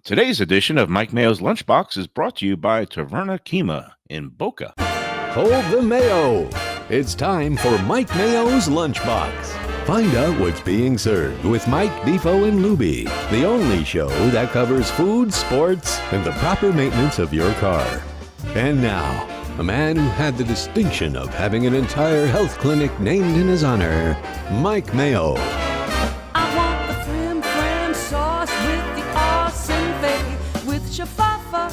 Today's edition of Mike Mayo's Lunchbox is brought to you by Taverna Kyma in Boca. Hold the mayo. It's time for Mike Mayo's Lunchbox. Find out what's being served with Mike, Defo, and Lubie, the only show that covers food, sports, and the proper maintenance of your car. And now, a man who had the distinction of having an entire health clinic named in his honor, Mike Mayo. I want the flim flam sauce with the awesome fave with shafafa.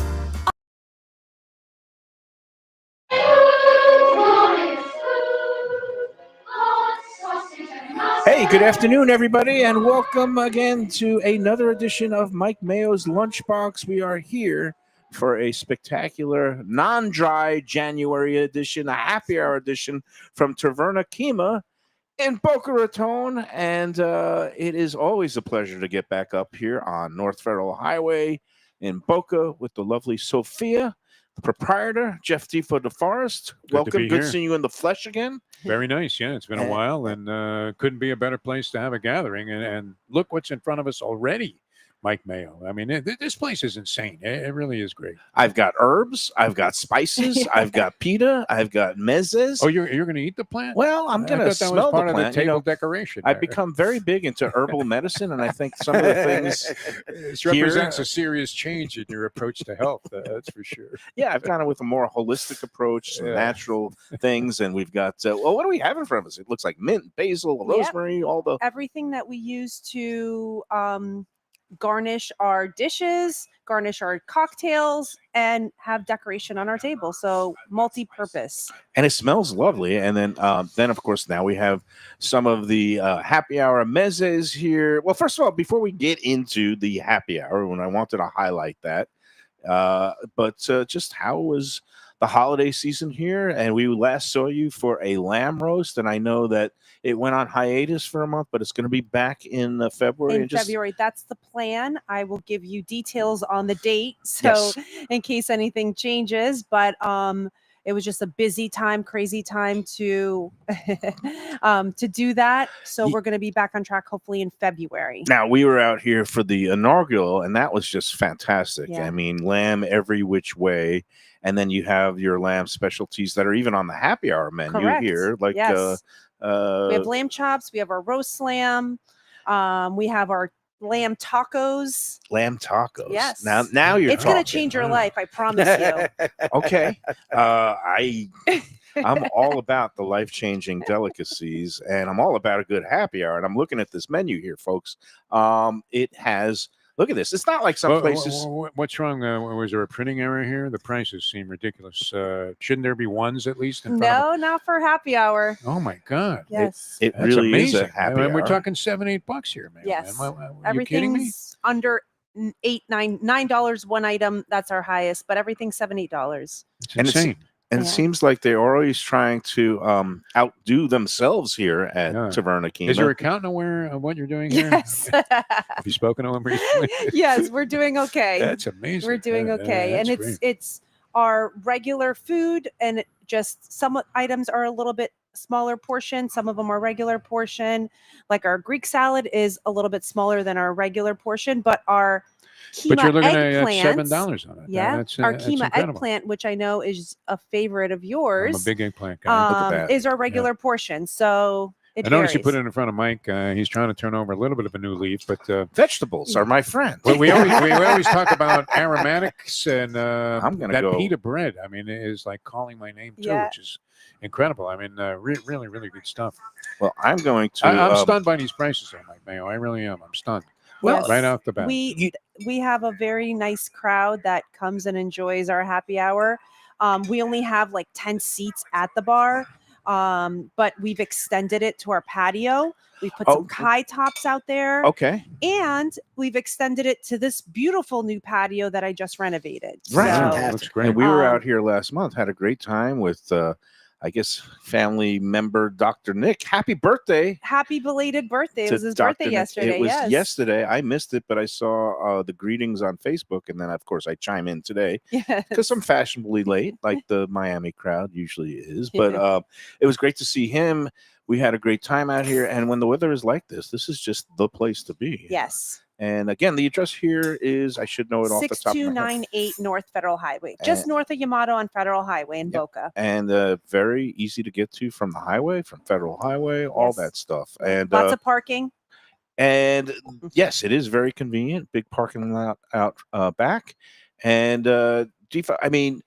Hey, good afternoon, everybody, and welcome again to another edition of Mike Mayo's Lunchbox. We are here for a spectacular non-dry January edition, a happy hour edition from Taverna Kyma in Boca Raton, and it is always a pleasure to get back up here on North Federal Highway in Boca with the lovely Sophia, the proprietor, Jeff Defo DeForest. Welcome, good seeing you in the flesh again. Very nice, yeah. It's been a while, and couldn't be a better place to have a gathering. And look what's in front of us already, Mike Mayo. I mean, this place is insane. It really is great. I've got herbs, I've got spices, I've got pita, I've got mezes. Oh, you're going to eat the plant? Well, I'm going to smell part the plant. Of the table decoration. I've become very big into herbal medicine, and I think some of the things this represents a serious change in your approach to health. That's for sure. Yeah, I've gone with a more holistic approach, some natural things, and we've got. Well, what do we have in front of us? It looks like mint, basil, rosemary, all the everything that we use to garnish our dishes, garnish our cocktails, and have decoration on our table. So multi-purpose. And it smells lovely. And then of course, now we have some of the happy hour mezes here. Well, first of all, before we get into the happy hour, when I wanted to highlight that, but just how was the holiday season here? And we last saw you for a lamb roast, and I know that it went on hiatus for a month, but it's going to be back in February. In February, that's the plan. I will give you details on the date, so in case anything changes. But it was just a busy time, crazy time to to do that. So we're going to be back on track hopefully in February. Now, we were out here for the inaugural, and that was just fantastic. Yeah. I mean, lamb every which way. And then you have your lamb specialties that are even on the happy hour menu here. Like, we have lamb chops. We have our roast lamb. We have our lamb tacos. Lamb tacos. Yes. Now you're It's going to change your life. I promise you. Okay. I'm all about the life-changing delicacies, and I'm all about a good happy hour. And I'm looking at this menu here, folks. It has. Look at this. It's not like some places. What's wrong? Was there a printing error here? The prices seem ridiculous. Shouldn't there be ones at least? No, not for happy hour. Oh my God! Yes, it really amazing. Is a happy hour. We're talking $7-8 here, man. Yes, are you kidding me? Under $9 one item. That's our highest, but everything's $7-8. It's insane. And it seems like they're always trying to outdo themselves here at Taverna Kyma. Is your accountant aware of what you're doing here? Yes. Have you spoken to him recently? Yes, we're doing okay. That's amazing. We're doing okay. And it's our regular food, and just some items are a little bit smaller portion. Some of them are regular portion. Like our Greek salad is a little bit smaller than our regular portion, but our Kyma you're looking at $7 on it. Yeah, our Kyma eggplant, which I know is a favorite of yours. I'm a big eggplant guy. Look at that. Is our regular portion. So I noticed you put it in front of Mike. He's trying to turn over a little bit of a new leaf, but vegetables are my friend. Well, we always talk about aromatics, and that pita bread. I mean, it is like calling my name too, which is incredible. I mean, really, really good stuff. Well, I'm going to. I'm stunned by these prices, though, Mike Mayo. I really am. I'm stunned. Well, right off the bat. We have a very nice crowd that comes and enjoys our happy hour. We only have like 10 seats at the bar, but we've extended it to our patio. We put some high tops out there. Okay. And we've extended it to this beautiful new patio that I just renovated. Right. So, looks great. And we were out here last month, had a great time with I guess, family member Dr. Nick. Happy birthday. Happy belated birthday. It was his birthday yesterday. It was yesterday. I missed it, but I saw the greetings on Facebook. And then, of course, I chime in today because I'm fashionably late, like the Miami crowd usually is. But it was great to see him. We had a great time out here. And when the weather is like this is just the place to be. Yes. And again, the address here is, I should know it off the top of my head. 6298 North Federal Highway, just north of Yamato on Federal Highway in Boca. And very easy to get to from the highway, from Federal Highway, all that stuff. And lots of parking. And yes, it is very convenient. Big parking lot out back. And Defo, I mean,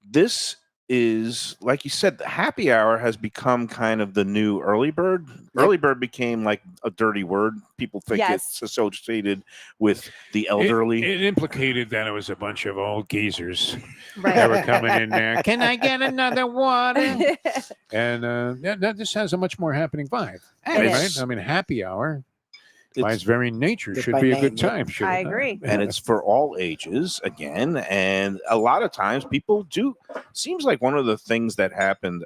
this is, like you said, the happy hour has become kind of the new early bird. Early bird became like a dirty word. People think it's associated with the elderly. It implicated that it was a bunch of old geezers that were coming in there. Can I get another water? And that just has a much more happening vibe. Right? I mean, happy hour, by its very nature, should be a good time. I agree. And it's for all ages, again. And a lot of times people do. Seems like one of the things that happened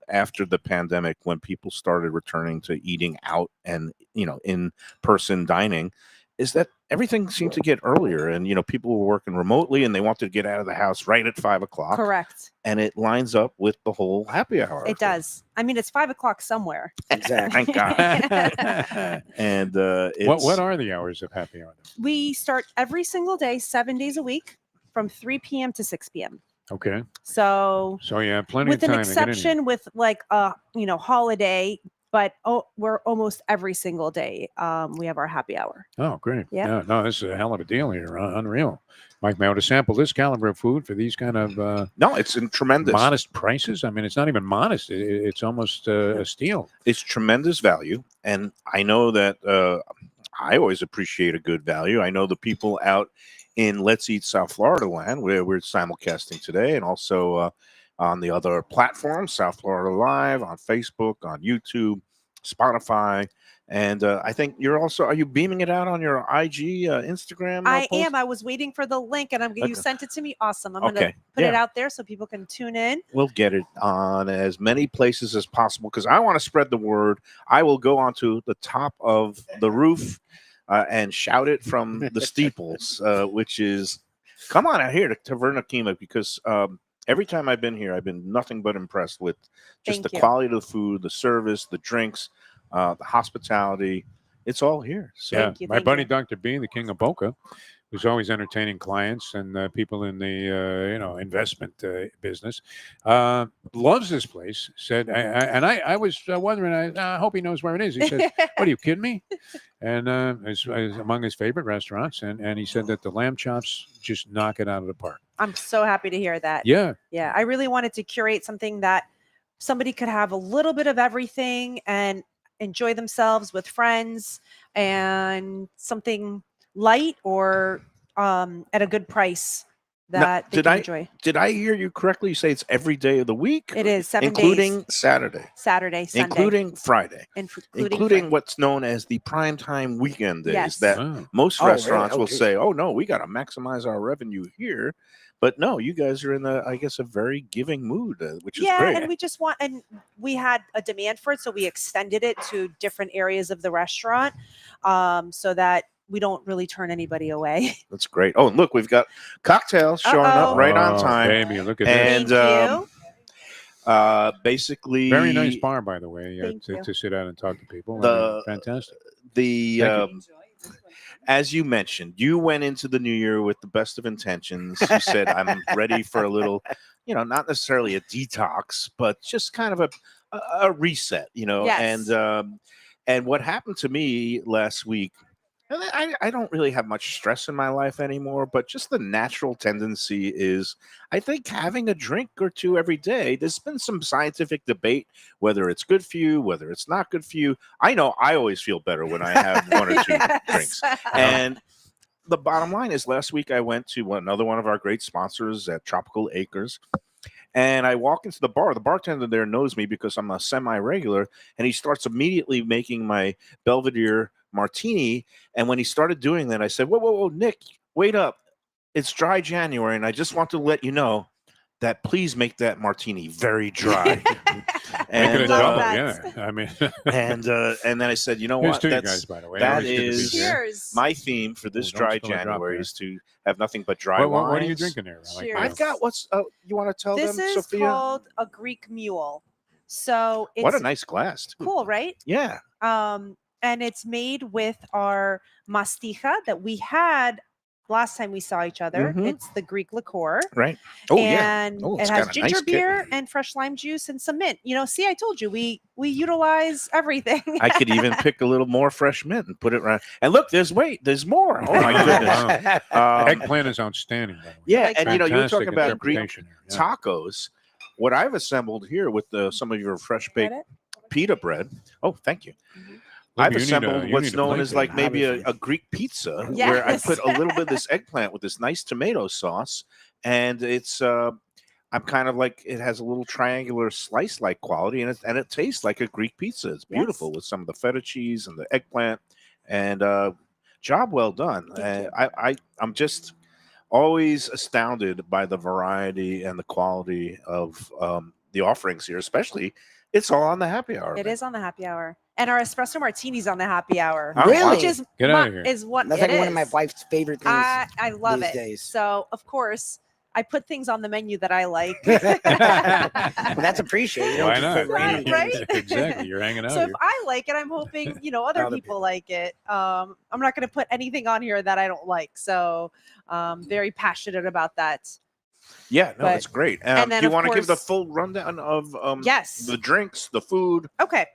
after the pandemic, when people started returning to eating out and, in-person dining, is that everything seemed to get earlier. And, people were working remotely and they wanted to get out of the house right at 5 o'clock. Correct. And it lines up with the whole happy hour. It does. I mean, it's 5 o'clock somewhere. Exactly. Thank God. And what are the hours of happy hour? We start every single day, 7 days a week, from 3 p.m. to 6 p.m. Okay. So yeah, plenty of with time. an exception with like a holiday, but we're almost every single day. We have our happy hour. Oh, great. Yeah. No, this is a hell of a deal here. Unreal. Mike Mayo, to sample this caliber of food for these kind of no, it's in tremendous modest prices. I mean, it's not even modest. It's almost a steal. It's tremendous value. And I know that I always appreciate a good value. I know the people out in Let's Eat South Florida land, where we're simulcasting today, and also on the other platforms, South Florida Live, on Facebook, on YouTube, Spotify. And I think are you beaming it out on your IG, Instagram? I am. I was waiting for the link and you sent it to me. Awesome. I'm going to put it out there so people can tune in. We'll get it on as many places as possible because I want to spread the word. I will go onto the top of the roof and shout it from the steeples, which is, come on out here to Taverna Kyma, because every time I've been here, I've been nothing but impressed with just the quality of the food, the service, the drinks, the hospitality. It's all here. So my buddy Dr. B, the king of Boca, who's always entertaining clients and people in the investment business, loves this place. Said, I was wondering. I hope he knows where it is. He said, "What, are you kidding me?" And it's among his favorite restaurants. And he said that the lamb chops just knock it out of the park. I'm so happy to hear that. Yeah. I really wanted to curate something that somebody could have a little bit of everything and enjoy themselves with friends, and something light or at a good price that they can enjoy. Did I hear you correctly? You say it's every day of the week? It is 7 days. Including Saturday, Sunday. including Friday, including what's known as the prime time weekend days that most restaurants will say, oh, no, we got to maximize our revenue here. But no, you guys are in a very giving mood, which is great. Yeah, and we just and we had a demand for it, so we extended it to different areas of the restaurant, so that we don't really turn anybody away. That's great. Oh, and look, we've got cocktails showing up right on time. Baby, look at this. Thank you. Basically, very nice bar, by the way, to sit down and talk to people. Fantastic. As you mentioned, you went into the new year with the best of intentions. You said, I'm ready for a little, not necessarily a detox, but just kind of a reset, Yes. And what happened to me last week, and I don't really have much stress in my life anymore, but just the natural tendency is, I think, having a drink or two every day. There's been some scientific debate whether it's good for you, whether it's not good for you. I know I always feel better when I have one or two drinks. And the bottom line is, last week I went to another one of our great sponsors at Tropical Acres. And I walk into the bar. The bartender there knows me because I'm a semi-regular, and he starts immediately making my Belvedere martini. And when he started doing that, I said, whoa, Nick, wait up. It's dry January, and I just want to let you know that please make that martini very dry. And make it a double, yeah. I mean, and then I said, you know what? Here's to you guys, by the way. That is my theme for this dry January, is to have nothing but dry wines. What are you drinking there? Cheers. I've got you want to tell them, Sophia? This is called a Greek Mule. So it's what a nice glass. Cool, right? Yeah. and it's made with our masticha that we had last time we saw each other. Mhm. It's the Greek liqueur. Right. Oh yeah. And Oh, it it's has got a nice ginger kick. beer and fresh lime juice and some mint. See, I told you we utilize everything. I could even pick a little more fresh mint and put it right. And look, there's more. Oh my goodness. Eggplant is outstanding. By the way. Yeah, and you were Fantastic talking about Greek interpretation here. Yeah. tacos. What I've assembled here with some of your fresh baked Get it? pita bread. Oh, thank you. Libby, I've you need assembled you what's need a known plate as there. like maybe Obviously. a Greek pizza, where I Yes. put a little bit of this eggplant with this nice tomato sauce, and it's I'm kind of like it has a little triangular slice-like quality, and it tastes like a Greek pizza. It's beautiful with some of the feta cheese and the eggplant, and job well done. Thank I'm just always astounded by the variety and the quality of the offerings here, especially it's all on the happy hour. It is on the happy hour. And our espresso martini's on the happy hour. Oh, Really? Which is Get outta here. is what That's it like one of my is. wife's favorite things. I love these it. days. So of course I put things on the menu that I like. Well, that's appreciated. You don't Why just not? put random Right? things. Exactly. You're hanging out So here. if I like it, I'm hoping other Other people like it. I'm not going to put anything on here that I don't like. So very passionate about that. Yeah, no, But- it's great. and then, Do you of want to give the course- full rundown of Yes. the drinks, the food? Okay.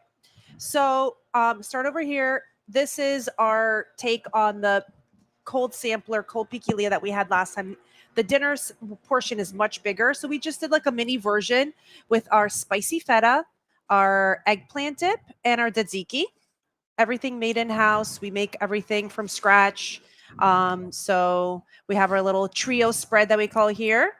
So start over here. This is our take on the cold sampler, cold piquilla that we had last time. The dinner portion is much bigger. So we just did like a mini version with our spicy feta, our eggplant dip, and our tzatziki. Everything made in-house. We make everything from scratch. So we have our little trio spread that we call here.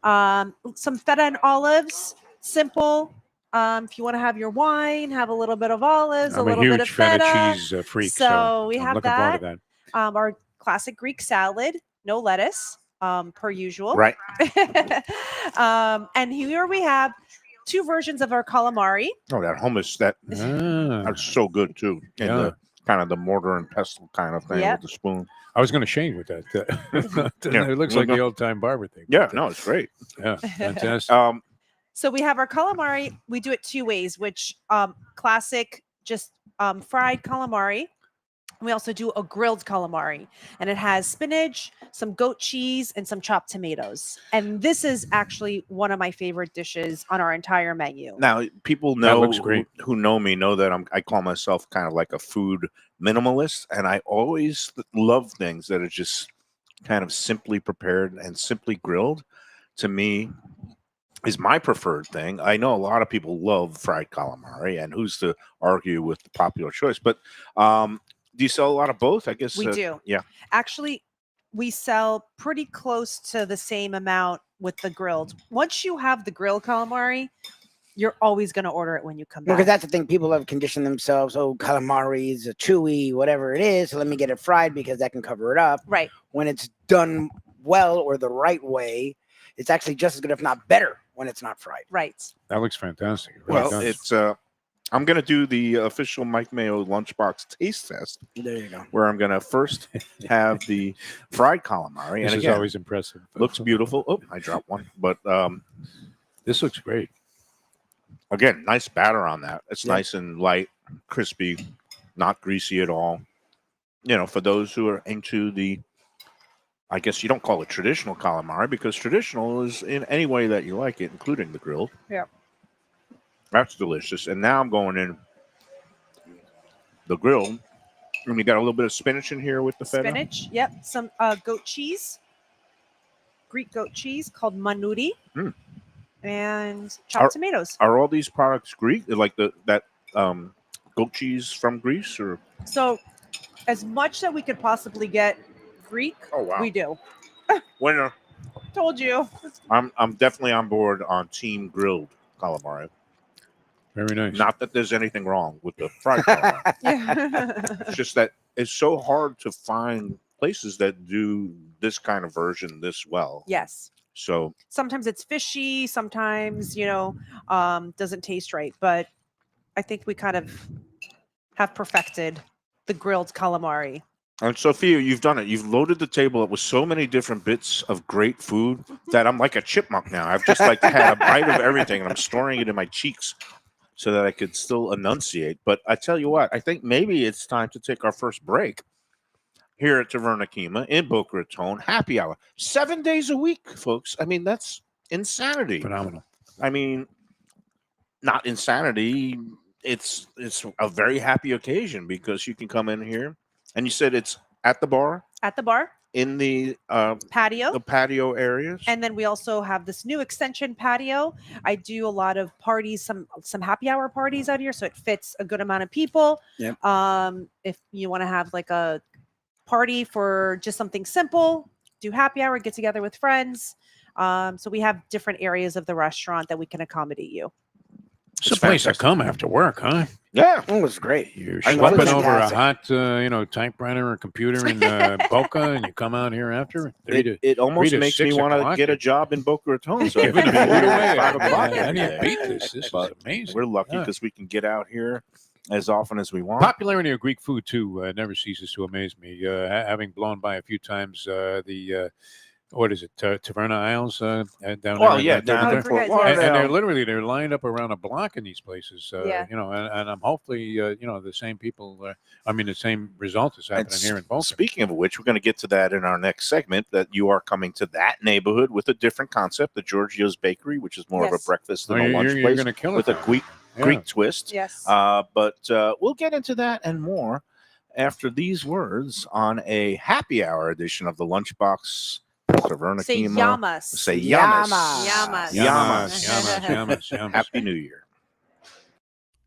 Some feta and olives, simple. If you want to have your wine, have a little bit of olives, I'm a a little bit of huge feta feta. cheese freak, So we I'm have looking forward to that. that. Our classic Greek salad, no lettuce, per usual. Right. And here we have two versions of our calamari. Oh, that hummus, that's so good too. And Yeah. the kind of the mortar and pestle kind of thing Yep. with the spoon. I was going to shave with that. Yeah. It looks like the old time barber thing. Yeah, But, no, it's great. yeah, fantastic. So we have our calamari. We do it two ways, which classic, just fried calamari. We also do a grilled calamari, and it has spinach, some goat cheese, and some chopped tomatoes. And this is actually one of my favorite dishes on our entire menu. Now, people That know looks great. who know me know that I call myself kind of like a food minimalist, and I always love things that are just kind of simply prepared and simply grilled. To me, is my preferred thing. I know a lot of people love fried calamari, and who's to argue with the popular choice? But do you sell a lot of both? I guess We do. Yeah. Actually, we sell pretty close to the same amount with the grilled. Once you have the grilled calamari, you're always going to order it when you come back. Because that's the thing. People have conditioned themselves. Oh, calamari is a chewy, whatever it is. So let me get it fried because that can cover it up. Right. When it's done well or the right way, it's actually just as good, if not better, when it's not fried. Right. That looks fantastic. It really Well, does. it's I'm going to do the official Mike Mayo Lunchbox taste test, There you go. where I'm going to first have the fried calamari, This and is again, always impressive. looks beautiful. Oh, I dropped one, but This looks great. again, nice batter on that. It's Yeah. nice and light, crispy, not greasy at all. You know, for those who are into the, I guess you don't call it traditional calamari, because traditional is in any way that you like it, including the grilled. Yeah. That's delicious. And now I'm going in the grilled. And we got a little bit of spinach in here with the feta. Spinach. Yep. Some goat cheese, Greek goat cheese called manuri, Mm. and chopped tomatoes. Are all these products Greek? Like that goat cheese from Greece, or? So, as much that we could possibly get Greek, Oh wow! we do. Winner. Told you. I'm definitely on board on team grilled calamari. Very nice. Not that there's anything wrong with the fried calamari. It's just that it's so hard to find places that do this kind of version this well. Yes. So Sometimes it's fishy. Sometimes doesn't taste right. But I think we kind of have perfected the grilled calamari. And Sophia, you've done it. You've loaded the table up with so many different bits of great food that I'm like a chipmunk now. I've just like had a bite of everything, and I'm storing it in my cheeks. so that I could still enunciate. But I tell you what, I think maybe it's time to take our first break here at Taverna Kyma in Boca Raton. Happy hour, 7 days a week, folks. I mean, that's insanity. Phenomenal. I mean, not insanity. It's a very happy occasion because you can come in here, and you said it's at the bar At the bar, in the patio. patio areas. And then we also have this new extension patio. I do a lot of parties, some happy hour parties out here, so it fits a good amount of people. Yep. If you want to have like a party for just something simple, do happy hour, get together with friends. So we have different areas of the restaurant that we can accommodate you. It's a place to come after work, huh? Yeah, It was great. You're I love schlepping it. over a Fantastic. hot, typewriter or computer in Boca, and you come out here after. it almost 3 to makes me 6 want to o'clock. get a job in Boca Raton. So I Give it can a be here food at away. 5 o'clock How every do you day. beat this? This is But amazing. we're lucky Yeah. because we can get out here as often as we want. Popularity of Greek food too never ceases to amaze me. Having blown by a few times, what is it, Taverna Isles down there? Well, in yeah, that- down Oh, in I Fort forgot, yeah. and they're Lauderdale. literally lined up around a block in these places. Yeah. And I'm hopefully the same people. The same result is happening And here in Boca. Speaking of which, we're going to get to that in our next segment. That you are coming to that neighborhood with a different concept, the Giorgio's Bakery, which is more of a Yes. breakfast Oh, than a lunch you're place going to kill it with a there. Greek twist. Yes. But we'll get into that and more after these words on a happy hour edition of the Lunchbox. Taverna Say Kyma. Yamas. Say Yamas. Yamas. Yamas. Yamas. Happy New Year.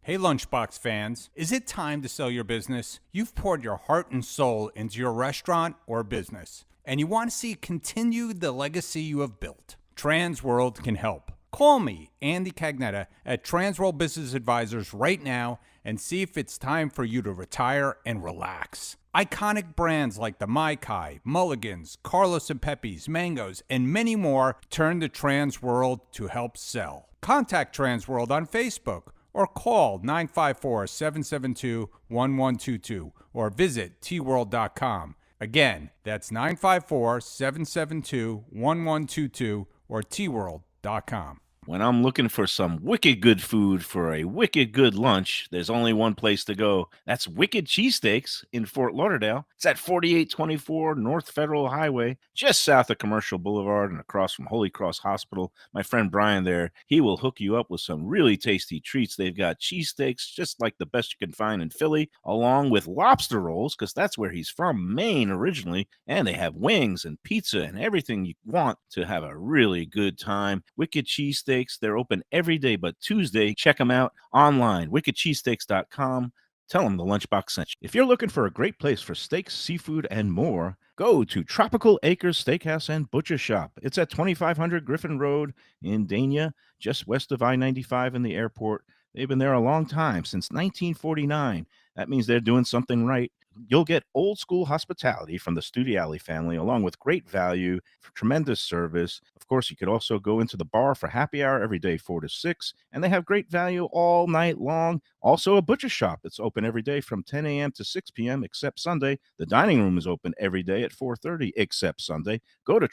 Hey Lunchbox fans, is it time to sell your business? You've poured your heart and soul into your restaurant or business, and you want to see continue the legacy you have built. Transworld can help. Call me, Andy Cagnetta, at Transworld Business Advisors right now and see if it's time for you to retire and relax. Iconic brands like the Mai Kai, Mulligan's, Carlos and Pepe's, Mangoes, and many more turn to Transworld to help sell. Contact Transworld on Facebook or call 954-772-1122 or visit tworld.com. Again, that's 954-772-1122 or tworld.com. When I'm looking for some wicked good food for a wicked good lunch, there's only one place to go. That's Wicked Cheesesteaks in Fort Lauderdale. It's at 4824 North Federal Highway, just south of Commercial Boulevard and across from Holy Cross Hospital. My friend Brian there, he will hook you up with some really tasty treats. They've got cheesesteaks, just like the best you can find in Philly, along with lobster rolls, because that's where he's from, Maine originally. And they have wings and pizza and everything you want to have a really good time. Wicked Cheesesteaks. They're open every day but Tuesday. Check them out online, wickedcheesesteaks.com. Tell them the Lunchbox sent you. If you're looking for a great place for steaks, seafood, and more, go to Tropical Acres Steakhouse and Butcher Shop. It's at 2500 Griffin Road in Dania, just west of I-95 in the airport. They've been there a long time, since 1949. That means they're doing something right. You'll get old school hospitality from the Studiali family, along with great value, tremendous service. Of course, you could also go into the bar for happy hour every day, 4 to 6, and they have great value all night long. Also, a butcher shop that's open every day from 10 a.m. to 6 p.m., except Sunday. The dining room is open every day at 4:30, except Sunday. Go to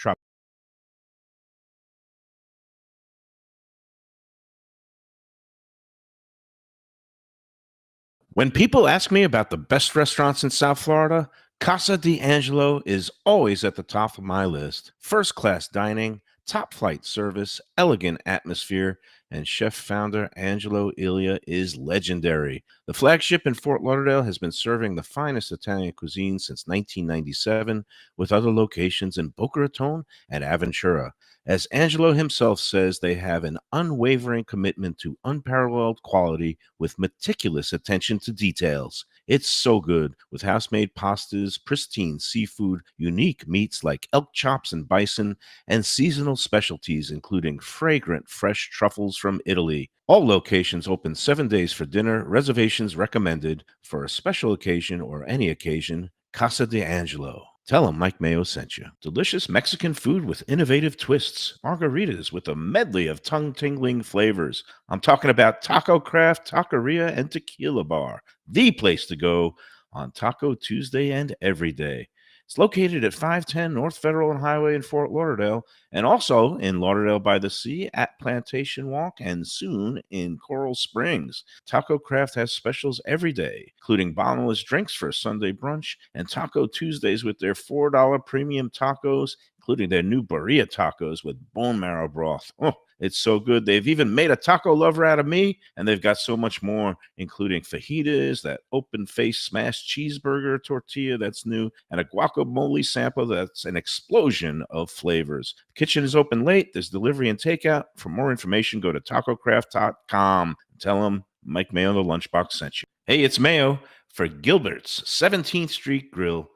When people ask me about the best restaurants in South Florida, Casa D'Angelo is always at the top of my list. First class dining, top flight service, elegant atmosphere, and chef founder Angelo Ilia is legendary. The flagship in Fort Lauderdale has been serving the finest Italian cuisine since 1997, with other locations in Boca Raton and Aventura. As Angelo himself says, they have an unwavering commitment to unparalleled quality with meticulous attention to details. It's so good, with house-made pastas, pristine seafood, unique meats like elk chops and bison, and seasonal specialties including fragrant fresh truffles from Italy. All locations open 7 days for dinner. Reservations recommended for a special occasion or any occasion. Casa D'Angelo. Tell them Mike Mayo sent you. Delicious Mexican food with innovative twists. Margaritas with a medley of tongue-tingling flavors. I'm talking about Taco Craft, Taqueria, and Tequila Bar. The place to go on Taco Tuesday and every day. It's located at 510 North Federal and Highway in Fort Lauderdale, and also in Lauderdale by the Sea at Plantation Walk, and soon in Coral Springs. Taco Craft has specials every day, including bottomless drinks for a Sunday brunch and Taco Tuesdays with their $4 premium tacos, including their new burrito tacos with bone marrow broth. Oh, it's so good. They've even made a taco lover out of me, and they've got so much more, including fajitas, that open-faced smashed cheeseburger tortilla that's new, and a guacamole sample that's an explosion of flavors. The kitchen is open late. There's delivery and takeout. For more information, go to tacocraft.com. Tell them Mike Mayo, the Lunchbox, sent you. Hey, it's Mayo for Gilbert's 17th Street Grill.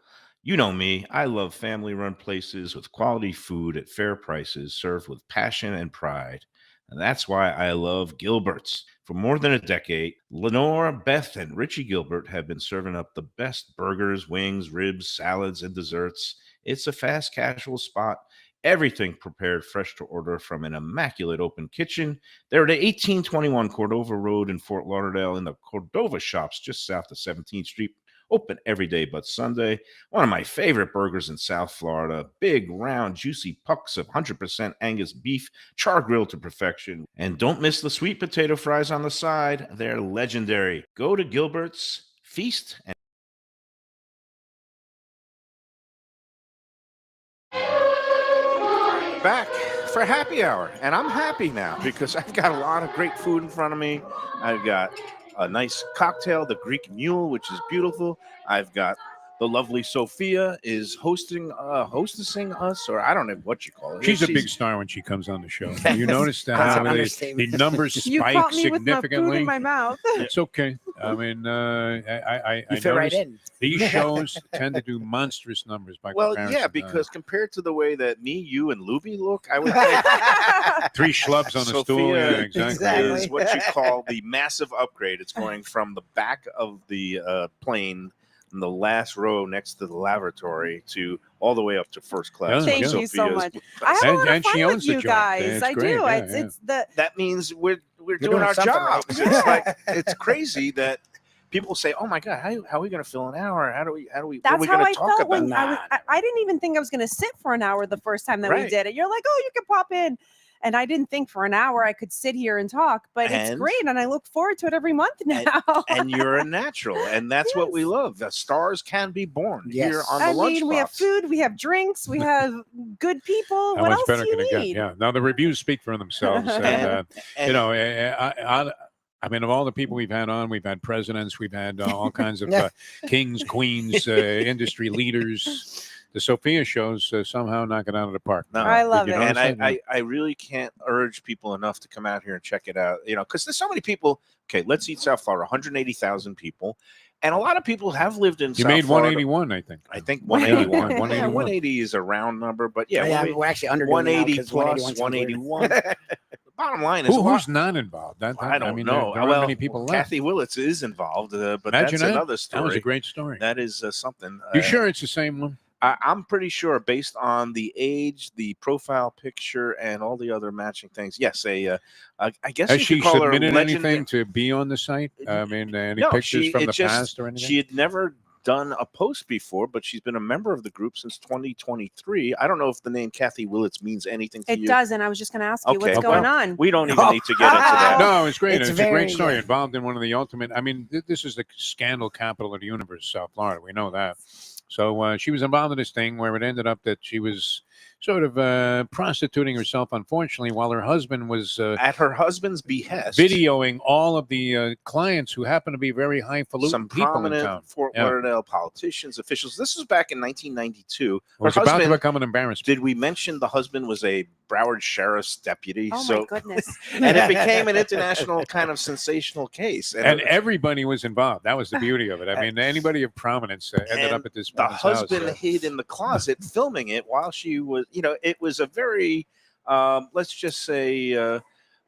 You know me, I love family-run places with quality food at fair prices served with passion and pride. And that's why I love Gilbert's. For more than a decade, Lenore, Beth, and Richie Gilbert have been serving up the best burgers, wings, ribs, salads, and desserts. It's a fast casual spot. Everything prepared fresh to order from an immaculate open kitchen. They're at 1821 Cordova Road in Fort Lauderdale in the Cordova Shops just south of 17th Street. Open every day but Sunday. One of my favorite burgers in South Florida. Big, round, juicy pucks of 100% Angus beef, char grilled to perfection. And don't miss the sweet potato fries on the side. They're legendary. Go to Gilbert's, feast, and back for happy hour. And I'm happy now because I've got a lot of great food in front of me. I've got a nice cocktail, the Greek Mule, which is beautiful. I've got the lovely Sophia is hostessing us, or I don't know what you call it. She's a big star when she comes on the show. You notice that how the numbers You spike caught me with my food significantly. in my mouth. It's okay. I mean, I You fit right noticed in. these shows tend to do monstrous numbers by Well, comparison. yeah, because compared to the way that me, you, and Lubie look, I would think three schlubs on a stool. Sophia Yeah, exactly. exactly. is what you call the massive upgrade. It's going from the back of the plane in the last row next to the lavatory to all the way up to first class. Yeah, Thank yeah. you so Sophia's much. with I us. have a lot of And she fun with owns the you joint. guys. It's I great. do. Yeah, It's the That means we're doing doing our something right. jobs. It's like it's crazy that people say, "Oh my God, how are we going to fill an hour? How do we? What are that's we how going I to talk felt about?" when I didn't even think I was going to sit for an hour the first time that we Right. did it. You're like, oh, you can pop in. And I didn't think for an hour I could sit here and talk, but it's And- great. And I look forward to it every month now. And you're a natural, and that's what we Yes. love. The stars can be born Yes. here on the I mean, we have Lunchbox. food, we have drinks, we have good people. How What much else better do you can it get? need? Yeah. Now the reviews speak for themselves. And, And you know, I mean, of all the people we've had on, we've had presidents, we've had all kinds of kings, queens, industry leaders. The Sophia shows somehow knock it out of the park. No, I love Did you it. and notice that? I really can't urge people enough to come out here and check it out. You know, because there's so many people. Okay, let's eat South Florida. 180,000 people, and a lot of people have lived in. You South made Florida. 181, I think. I think Yeah, 181. 181. 180 is a round number, but yeah, Yeah, we're actually under 180 plus 181. The bottom line is Who's not involved? I don't mean, know. There aren't many people left. Kathy Willits is involved, but Imagine that's that. another story. That was a great story. That is something. You sure it's the same one? I'm pretty sure, based on the age, the profile picture, and all the other matching things. Yes, I guess Has you she could call her submitted legend. anything to be on the site? I mean, any No, pictures from it the just- past or anything? She had never done a post before, but she's been a member of the group since 2023. I don't know if the name Kathy Willits means anything to It you. doesn't. I was just going to ask you Okay, what's going well, on. We don't even need to get into that. No, it's great. It's It's a very- great story. yeah. Involved in one of the ultimate. I mean, this is the scandal capital of the universe, South Florida. We know that. So she was involved in this thing where it ended up that she was sort of prostituting herself, unfortunately, while her husband was At her husband's behest, videoing all of the clients who happen to be very highfalutin some people in prominent town. Fort Yeah. Lauderdale politicians, officials. This was back in 1992. It was Her about to husband- become an embarrassment. Did we mention the husband was a Broward Sheriff's deputy? Oh, so my goodness. and it became an international kind of sensational case. And everybody was involved. That was the beauty of it. I mean, anybody of prominence ended And up at this the woman's house. husband hid in the closet filming it while she was, it was a very, let's just say, a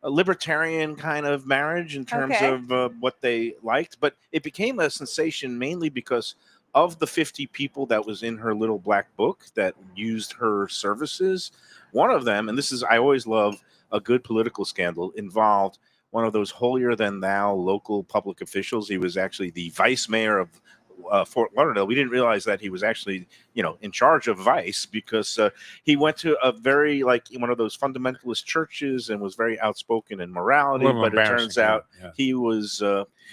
libertarian kind of marriage in terms Okay. of what they liked. But it became a sensation mainly because of the 50 people that was in her little black book that used her services. One of them, and this is, I always love a good political scandal, involved one of those holier than thou local public officials. He was actually the vice mayor of Fort Lauderdale. We didn't realize that he was actually in charge of Vice because he went to a very one of those fundamentalist churches and was very outspoken in morality. But it turns out he was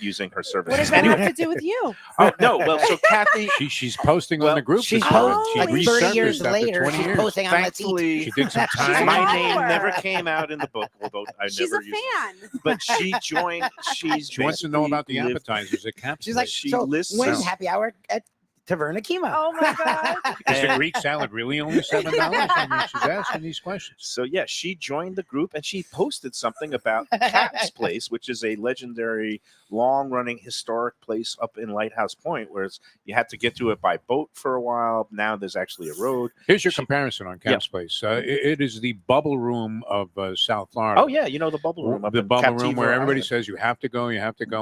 using her services. What does that have to do with you? Oh no! Well, so Kathy, she's posting on the group. She's she like 30 resurfaced years after later. 20 She's years. posting on Let's Eat. Thankfully, She did some She's time. a my follower. name never came out in the book, although I She's never a used fan. it. But she joined. She wants to know about the appetizers at Caps. She's like, She so lists when's out- happy hour at Taverna Kyma? Oh my God. Is the Greek salad really only $7? I mean, she's asking these questions. So yeah, she joined the group and she posted something about Cap's Place, which is a legendary, long-running historic place up in Lighthouse Point, where you had to get to it by boat for a while. Now there's actually a road. Here's your comparison on Caps Place. It is the bubble room of South Florida. Oh yeah, the bubble room. Up The in bubble room Captiva where everybody Island. says you have to go,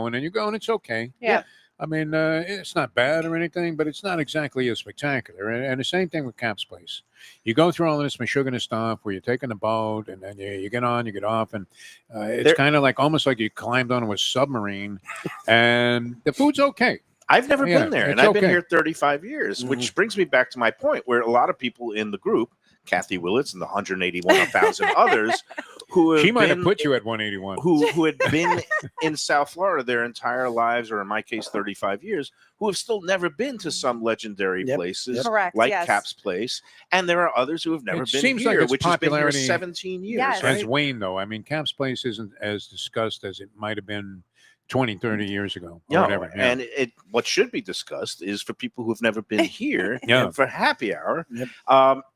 and then you go, and it's okay. Yeah. I mean, it's not bad or anything, but it's not exactly as spectacular. And the same thing with Cap's Place. You go through all this Meshuggah stuff where you're taking a boat, and then you get on, you get off, and it's kind of almost like you climbed onto a submarine, and the food's okay. I've never been there, and I've been okay. here 35 years, which brings me back to my point where a lot of people in the group, Kathy Willits and the 181,000 others, who have She might been, have put you at 181. who had been in South Florida their entire lives, or in my case, 35 years, who have still never been to some legendary places Correct, like yes. Cap's Place, and there are others who have never It been seems here, like its which has been here popularity 17 years. Yes. Has Right? waned, though. I mean, Cap's Place isn't as discussed as it might have been 20, 30 years ago. Or No, whatever. Yeah. and what should be discussed is for people who have never been here Yeah. and for happy hour. Yep.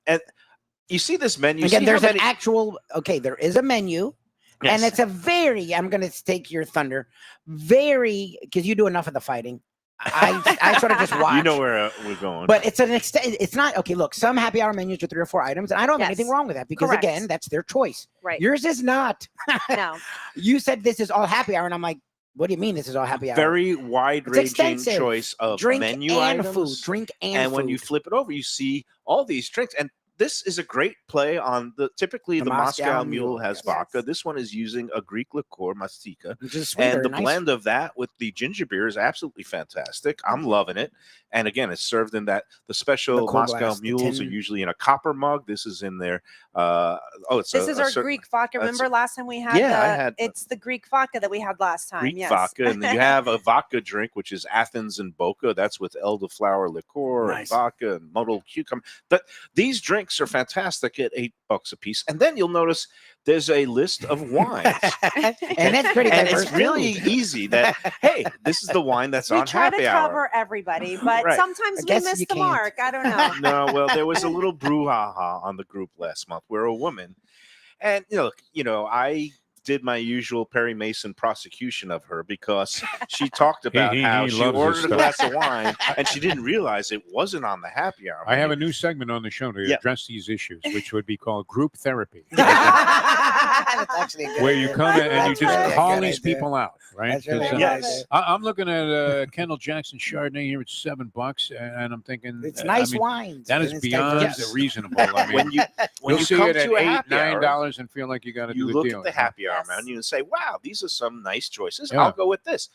And you see this menu. Again, see there's how an many- actual, there is a menu. Yes. And it's a I'm going to take your thunder, because you do enough of the fighting. I sort of just watch. You know where we're going. But it's an extent. It's not okay. Look, some happy hour menus are 3 or 4 items, and I don't have Yes. anything wrong with that because Correct. again, that's their choice. Right. Yours is not. No. You said this is all happy hour, and I'm like, what do you mean this is all happy hour? very wide-ranging extensive. choice of drink menu and items. food. Drink and And food. when you flip it over, you see all these drinks. And this is a great play on typically the Moscow Mule has yes. vodka. This one is using a Greek liqueur, mastika. which is sweeter, And the nice. blend of that with the ginger beer is absolutely fantastic. I'm loving it. And again, it's served in the special The cool Moscow glass, the Mules are tin. usually in a copper mug. This is in their This is our Greek vodka. Remember last time we had it's the Greek vodka that we had last time. Greek Yes. vodka, and then you have a vodka drink, which is Athens and Boca. That's with elderflower liqueur and Nice. vodka and muddled cucumber. But these drinks are fantastic at $8 a piece. And then you'll notice there's a list of wines. and that's pretty And diverse. it's really too. easy that, hey, this is the wine that's We on try to happy hour. cover everybody, but Right. sometimes I we guess miss you the can't. mark. I don't know. No, well, there was a little brouhaha on the group last month where a woman, and I did my usual Perry Mason prosecution of her because she talked about how he she loves ordered a this glass of wine and she didn't realize it wasn't on the happy hour. I have a menu. new segment on the show to Yeah. address these issues, which would be called group therapy, That's actually a good where you idea. come in and you That's just really a call good these idea. people out, right? That's really 'Cause, a good Yes. idea. I'm looking at Kendall Jackson Chardonnay here at $7, and I'm thinking It's I nice mean, wines. that and is it's beyond diverse. reasonable. I mean, When you you'll see come it at to a $8, happy hour, $9 and feel like you got to you do a look deal. at the happy hour Yes. menu and say, wow, these are some nice choices. Yeah. I'll go with this.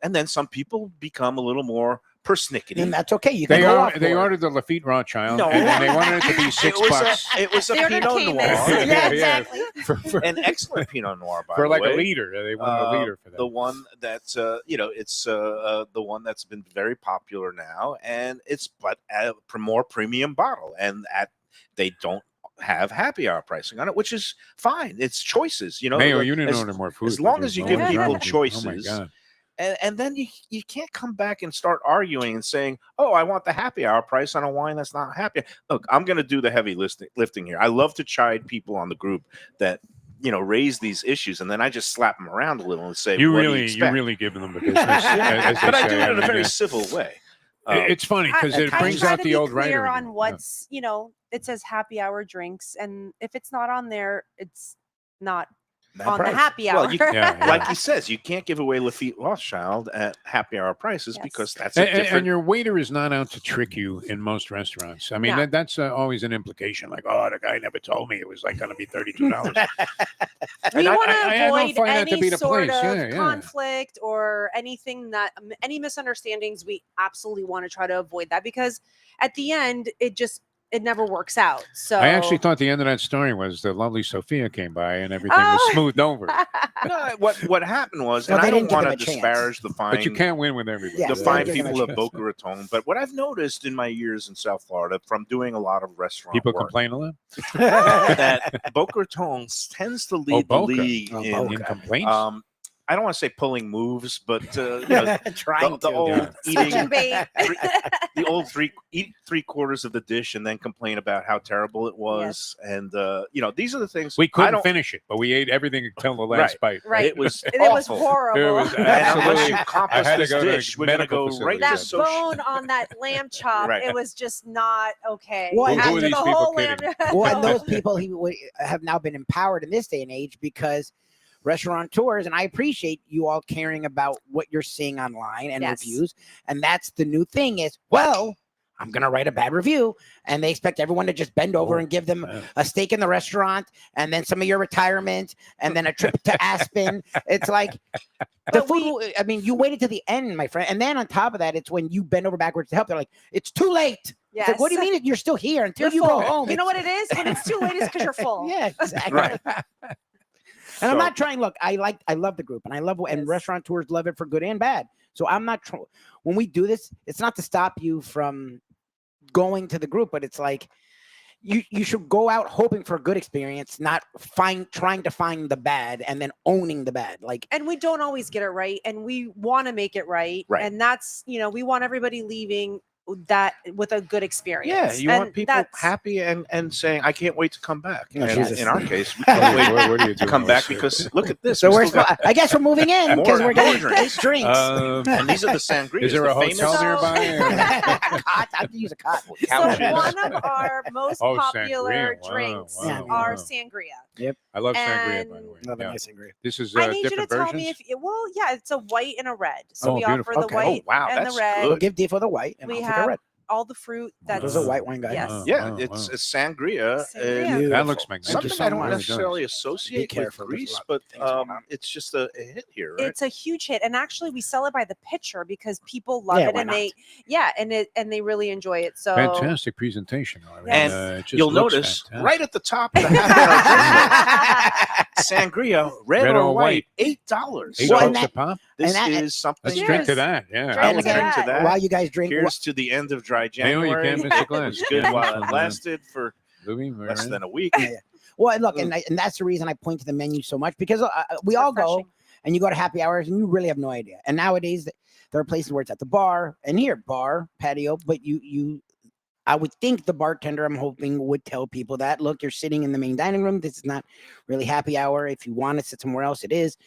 And then some people become a little more persnickety. And that's okay. You can They go are. off They for it. ordered the Lafitte Rothschild, No. and then they wanted it to be $6 It was a They ordered Pinot Cayman. Noir. Yeah, Yeah, yeah. exactly. for An excellent Pinot Noir, by for the like way. a liter. They wanted a liter for that. The one that's it's the one that's been very popular now, and it's a more premium bottle, and they don't have happy hour pricing on it, which is fine. It's choices, Mayo, you didn't as, order more food. as long did as you Oh, give what's people wrong with you? choices. Oh my God. and then you can't come back and start arguing and saying, oh, I want the happy hour price on a wine that's not happy. Look, I'm going to do the heavy lifting here. I love to chide people on the group that raise these issues, and then I just slap them around a little and say, You what do really, expect? you're really giving them the business. as they But I say. do it in a mean, very civil way. it's funny because it I brings try out to the be old clear writer. in on you. what's it says happy hour drinks, and if it's not on there, it's not That on price. the happy hour. Well, Yeah. like he says, you can't give away Lafitte Rothschild at happy hour prices Yes. because that's a different. And your waiter is not out to trick you in most restaurants. I mean, No. that's always an implication. Like, oh, the guy never told me it was like going to be $32. We I- want to I don't avoid find that to any be the sort place. of Yeah, yeah. conflict or anything that any misunderstandings. We absolutely want to try to avoid that because at the end, it never works out. So I actually thought the end of that story was the lovely Sophia came by and everything was Oh. smoothed over. No, what happened was, Well, and they I don't didn't give want him to a chance. disparage the fine, But you can't win with everybody. Yeah, the they fine didn't give him a people of chance. Boca Raton. But what I've noticed in my years in South Florida from doing a lot of restaurant People work, complain a lot that Boca Raton tends to lead the Boca. league Oh, in Boca. in complaints. I don't want to say pulling moves, but Trying the to. old Yeah. eating Suction bait. the old eat 3/4 of the dish and then complain about how terrible it was. And these are the things we I couldn't don't finish it, but we ate everything until the last bite. Right. It was It was awful. horrible. It was And unless absolutely. you I compass had to this go to dish, we're going to medical go right facility. to That social. bone on that lamb chop, Right. it was just not okay. Well, Who are After these the people whole kidding? Well, and those people have now been empowered in this day and age because restaurateurs, and I appreciate you all caring about what you're seeing online and Yes. reviews. And that's the new thing is, well, I'm going to write a bad review. And they expect everyone to just bend over and give them a steak in the restaurant and then some of your retirement and then a trip to Aspen. It's like the But food. I mean, you waited to the end, my friend. And then on top of that, it's when you bend over backwards to help. They're like, it's too late. It's like, what do you mean you're still here until You're you full. go home? You know what it is? When it's too late, it's because you're full. Yeah, exactly. Right. And I'm So- not trying. Look, I love the group, and and Yes. restaurateurs love it for good and bad. So I'm not. When we do this, it's not to stop you from going to the group, but it's like you should go out hoping for a good experience, not trying to find the bad and then owning the bad. Like And we don't always get it right, and we want to make it right. Right. And that's, we want everybody leaving that with a good experience. Yeah, you And want people that's- happy and saying, I can't wait to come back. Oh, And Jesus. in our case, we can't wait What are you to doing come with back this? because look at this. so, we we're. still got- I guess we're moving in because More- we're getting more drinks. drinks. and these are the sangrias. Is there the a famous hotel So- nearby? Cot. I could use a cot. So couches. one of our most Oh, popular sangria. Wow, drinks wow, are wow. sangria. I love sangria, by the way. And- Love a Yeah. nice sangria. This is I need you to different tell versions. me it's a white and a red. So Oh, we beautiful. offer the Okay. white Oh, wow, and that's the red. good. We'll give Defo the white, and We I'll take have a red. all the fruit that's There's a white wine guy. Yes. Yeah, Wow, it's wow. a sangria. Sangria. That looks Thank you Something magnificent. so I don't much. Really necessarily does. associate with careful, there's a Greece, lot but of things going on. it's just a hit here, right? It's a huge hit, and actually we sell it by the pitcher because people love Yeah, it, why and not? and they really enjoy it. So Fantastic presentation. I mean, Yes. it just You'll looks notice fantastic. right at the top of the happy hour sangria, red or white, $8. $8 Well, and a that- pop. This and that- is something. Let's Cheers. drink to that. Yeah. Drink I will to drink to that. that. While you guys drink, Here's to the end of dry Mayo, you January. can't miss a It glass. was good Yeah, while yeah. it lasted for Lubie, very less nice. than a week. Yeah. Well, look, and that's the reason I point to the menu so much because we all go refreshing. and you go to happy hours and you really have no idea. And nowadays there are places where it's at the bar and here bar patio, but I would think the bartender, I'm hoping, would tell people that, look, you're sitting in the main dining room. This is not really happy hour. If you want to sit somewhere else, it is.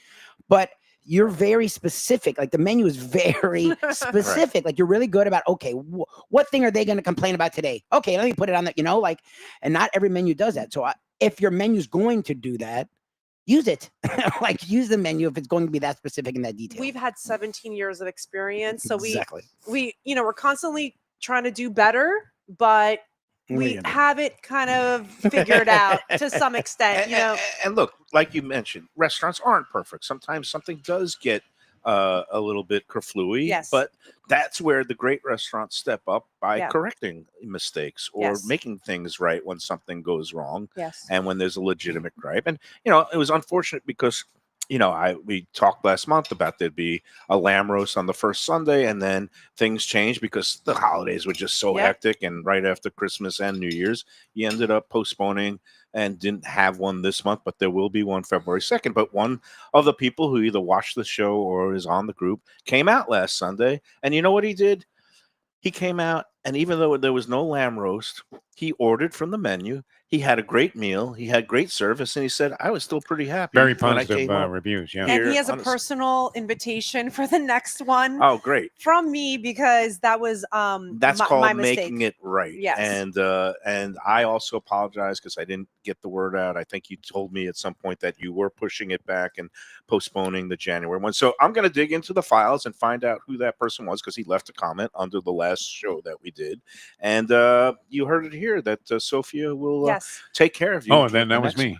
But you're very specific. Like the menu is very specific. Like you're really good about, okay, what thing are they going to complain about today? Okay, let me put it on that, and not every menu does that. So if your menu's going to do that, use it. Like use the menu if it's going to be that specific in that detail. we've had 17 years of experience, so exactly. we're constantly trying to do better, but we have it kind of figured out to some extent. And look, like you mentioned, restaurants aren't perfect. Sometimes something does get a little bit kerflooey. Yes. But that's where the great restaurants step up by Yeah. correcting mistakes or Yes. making things right when something goes wrong Yes. and when there's a legitimate gripe. And it was unfortunate because we talked last month about there'd be a lamb roast on the first Sunday, and then things changed because the holidays were just so Yeah. hectic. And right after Christmas and New Year's, you ended up postponing and didn't have one this month, but there will be one February 2nd. But one of the people who either watched the show or is on the group came out last Sunday. And you know what he did? He came out And even though there was no lamb roast, he ordered from the menu. He had a great meal. He had great service, and he said, "I was still pretty happy." Very when I positive came home." reviews. Yeah. And Here he has a on a- personal invitation for the next one Oh, great! from me because that was That's my called mistake. making it right. Yes. And I also apologize because I didn't get the word out. I think you told me at some point that you were pushing it back and postponing the January one. So I'm going to dig into the files and find out who that person was because he left a comment under the last show that we did. And you heard it here that Sophia will Yes. take care of you. Oh, then that was next me.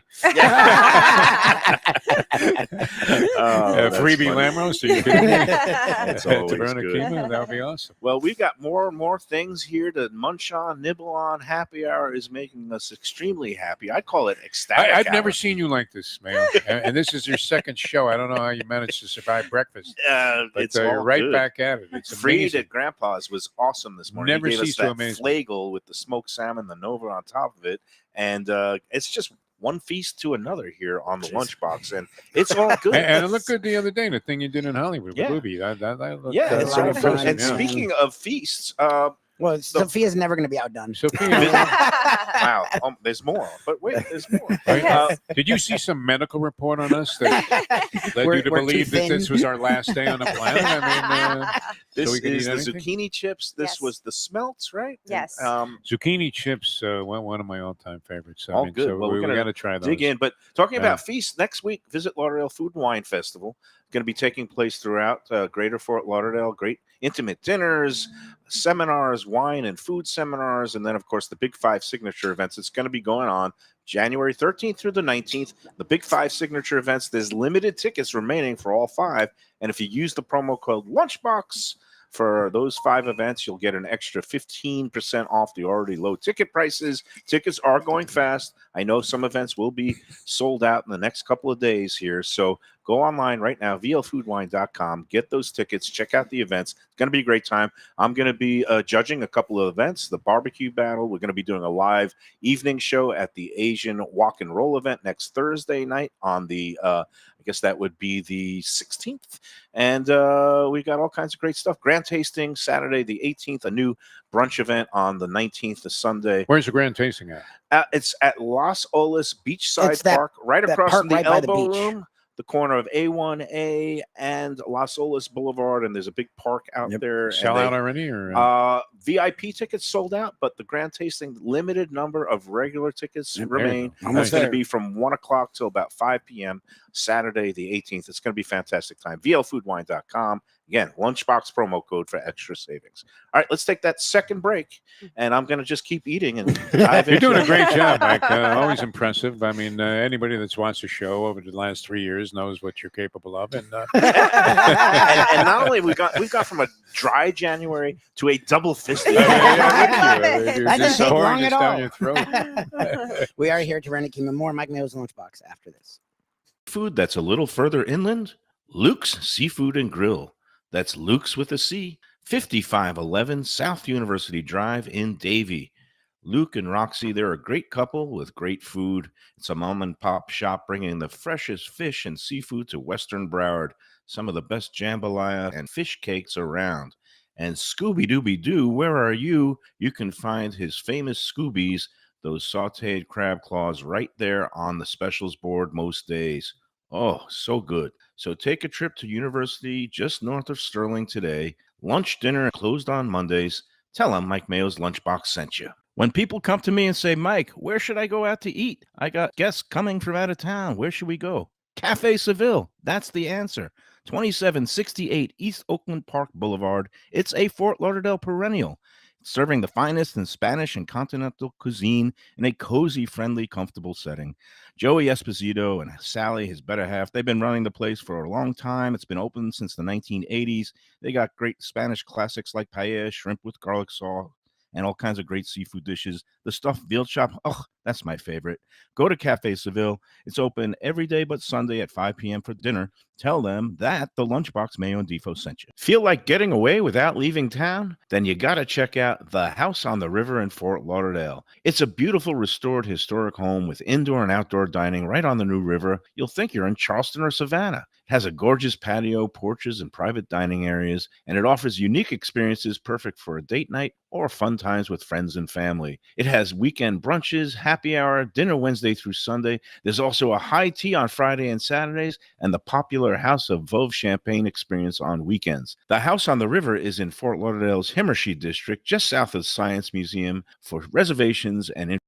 that's Freebie funny. lamb roast. Are you kidding me? That's always Taverna good. Kyma, that would be awesome. Well, we've got more and more things here to munch on, nibble on. Happy hour is making us extremely happy. I'd call it ecstatic. I've never hour. seen you like this, man. And this is your second show. I don't know how you managed to survive breakfast. But It's you're all right good. back at it. It's Freed amazing. at Grandpa's was awesome this morning. Never he gave cease us to that amaze me. flagel with the smoked salmon, the Nova on top of it, and it's just one feast to another here on the lunchbox, and it's all good. And it looked good the other day, the thing you did in Hollywood Yeah. with Lubie. That looked Yeah, it's so a lot of fun. and yeah. speaking of feasts, Well, Sophia's never going to be outdone. Sophia, wow, there's more, but wait, there's more. did you see some medical report on us that led We're- you to we're too believe that this thin. was our last day on the planet? I mean, This we can is eat the anything? zucchini chips. This Yes. was the smelts, right? Yes. zucchini chips, one of my all-time favorites. All good. So Well, we're we gonna got to try those. dig in. But talking Yeah. about feasts, next week, visit Lauderdale Food and Wine Festival. Going to be taking place throughout Greater Fort Lauderdale. Great intimate dinners, seminars, wine and food seminars, and then, of course, the Big Five signature events. It's going to be going on January 13th through the 19th. The Big Five signature events, there's limited tickets remaining for all five. And if you use the promo code Lunchbox for those 5 events, you'll get an extra 15% off the already low ticket prices. Tickets are going fast. I know some events will be sold out in the next couple of days here. So go online right now, vlfoodwine.com. Get those tickets. Check out the events. It's going to be a great time. I'm going to be judging a couple of events, the barbecue battle. We're going to be doing a live evening show at the Asian Walk and Roll event next Thursday night on the I guess that would be the 16th. And we got all kinds of great stuff. Grand tasting Saturday, the 18th, a new brunch event on the 19th, the Sunday. Where's the grand tasting at? It's at Los Olas Beachside It's that- Park, right that across park from the right by the Elbow beach. Room, the corner of A1A and Los Olas Boulevard. And there's a big park out there. Sell and out already? Or VIP tickets sold out, but the grand tasting, limited number of regular tickets There you remain. go. That's Almost going to there. be from 1 o'clock till about 5 p.m. Saturday, the 18th. It's going to be a fantastic time. VLFoodWine.com. Again, lunchbox promo code for extra savings. All right, let's take that second break, and I'm going to just keep eating and dive You're into doing a it. great job, Mike. Always impressive. I mean, anybody that's watched the show over the last 3 years knows what you're capable of. And and not only we've got from a dry January to a double fisted. That You're didn't just take pouring long this at down all. your throat. We are here to Taverna Kyma. More Mike Mayo's Lunchbox after this. Food that's a little further inland? Luke's Seafood and Grill. That's Luke's with a C. 5511 South University Drive in Davie. Luke and Roxy, they're a great couple with great food. It's a mom and pop shop bringing the freshest fish and seafood to Western Broward. Some of the best jambalaya and fish cakes around. And Scooby-Dooby-Doo, where are you? You can find his famous Scoobies, those sauteed crab claws, right there on the specials board most days. Oh, so good. So take a trip to University just north of Sterling today. Lunch, dinner, closed on Mondays. Tell them Mike Mayo's Lunchbox sent you. When people come to me and say, Mike, where should I go out to eat? I got guests coming from out of town. Where should we go? Cafe Seville. That's the answer. 2768 East Oakland Park Boulevard. It's a Fort Lauderdale perennial, serving the finest in Spanish and continental cuisine in a cozy, friendly, comfortable setting. Joey Esposito and Sally, his better half, they've been running the place for a long time. It's been open since the 1980s. They got great Spanish classics like paella, shrimp with garlic sauce, and all kinds of great seafood dishes. The stuffed veal chop, oh, That's my favorite. Go to Cafe Seville. It's open every day but Sunday at 5 p.m. for dinner. Tell them that the Lunchbox Mayo and Defo sent you. Feel like getting away without leaving town? Then you got to check out the House on the River in Fort Lauderdale. It's a beautiful restored historic home with indoor and outdoor dining right on the New River. You'll think you're in Charleston or Savannah. It has a gorgeous patio, porches, and private dining areas, and it offers unique experiences perfect for a date night or fun times with friends and family. It has weekend brunches, happy hour, dinner Wednesday through Sunday. There's also a high tea on Friday and Saturdays, and the popular House of Veuve Champagne experience on weekends. The House on the River is in Fort Lauderdale's Himmershey district, just south of the Science Museum. For reservations and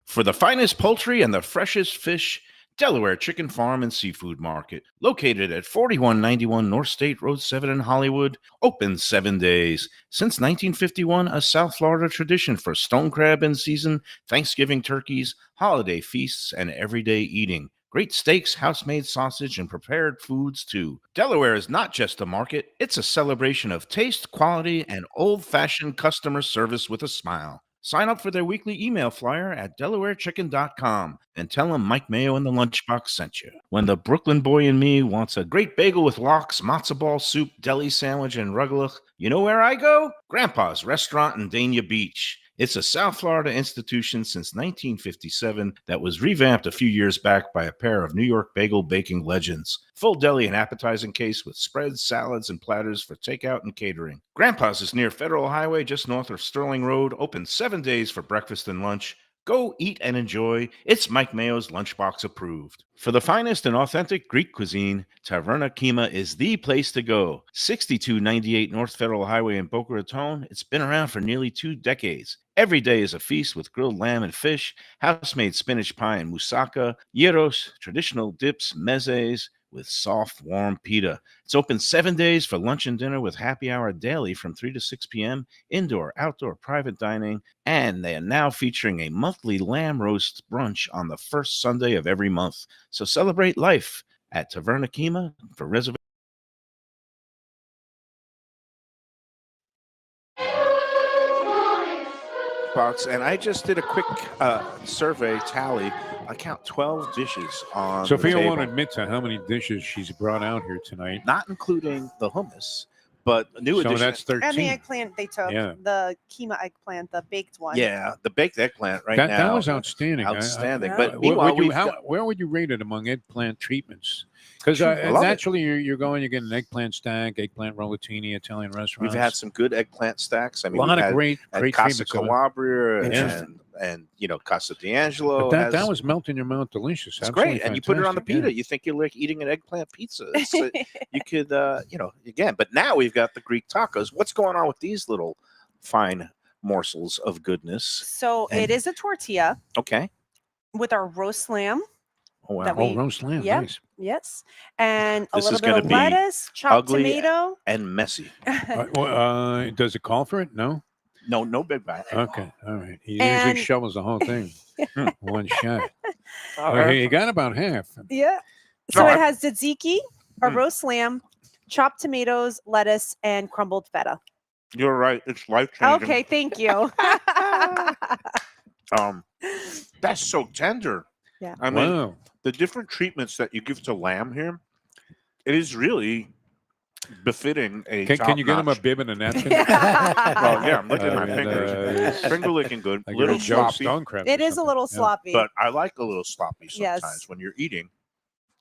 for the finest poultry and the freshest fish, Delaware Chicken Farm and Seafood Market, located at 4191 North State Road 7 in Hollywood, open 7 days. Since 1951, a South Florida tradition for stone crab in season, Thanksgiving turkeys, holiday feasts, and everyday eating. Great steaks, house-made sausage, and prepared foods, too. Delaware is not just a market, it's a celebration of taste, quality, and old-fashioned customer service with a smile. Sign up for their weekly email flyer at DelawareChicken.com and tell them Mike Mayo and the Lunchbox sent you. When the Brooklyn boy in me wants a great bagel with lox, matzo ball soup, deli sandwich, and rugelach, you know where I go? Grandpa's Restaurant in Dania Beach. It's a South Florida institution since 1957 that was revamped a few years back by a pair of New York bagel baking legends. Full deli and appetizing case with spreads, salads, and platters for takeout and catering. Grandpa's is near Federal Highway just north of Sterling Road, open 7 days for breakfast and lunch. Go eat and enjoy. It's Mike Mayo's Lunchbox approved. For the finest and authentic Greek cuisine, Taverna Kyma is the place to go. 6298 North Federal Highway in Boca Raton. It's been around for nearly 2 decades. Every day is a feast with grilled lamb and fish, house-made spinach pie and moussaka, gyros, traditional dips, mezes, with soft, warm pita. It's open 7 days for lunch and dinner with happy hour daily from 3 to 6 p.m., indoor, outdoor, private dining, and they are now featuring a monthly lamb roast brunch on the first Sunday of every month. So celebrate life at Taverna Kyma for reservations. And I just did a quick survey tally. I count 12 dishes on Sophia the table. won't admit to how many dishes she's brought out here tonight. Not including the hummus, but new So addition. that's 13. And the eggplant they took, Yeah. the Kyma eggplant, the baked one. Yeah, the baked eggplant right that, now. That was outstanding. Outstanding. Yeah. But meanwhile, where would you rate it among eggplant treatments? Because I love it. naturally you're getting an eggplant stack, eggplant rollatini, Italian restaurants. We've had some good eggplant stacks. I mean, a lot we've of had great Casa treatments of it. Calabria Yeah. and Casa D'Angelo. But that was melt in your mouth delicious. It's Absolutely great, and you put it on the fantastic, pita. yeah. You think you're like eating an eggplant pizza. It's, you could, again. But now we've got the Greek tacos. What's going on with these little fine morsels of goodness? So it is a tortilla Okay. with our roast lamb. Oh wow. That Oh, we- roast lamb, yeah. nice. Yes. And a This little is bit gonna of be lettuce, chopped ugly. tomato. And messy. Does it call for it? No. No big bite. Okay, all right. He And- usually shovels the whole thing one shot. All Okay, you got about half. Yeah. So No, it I- has tzatziki, a Mm. roast lamb, chopped tomatoes, lettuce, and crumbled feta. You're right. It's life changing. Okay, thank you. That's so tender. Yeah. I mean, Wow. the different treatments that you give to lamb here, it is really befitting a. Can you get him a top-notch- bib and a napkin? Well, yeah, I'm looking at my And, fingers. Finger licking good, Like little you're a Joe sloppy, Stonecraft or It is a something. little Yeah. sloppy. but I like a little sloppy Yes. sometimes when you're eating.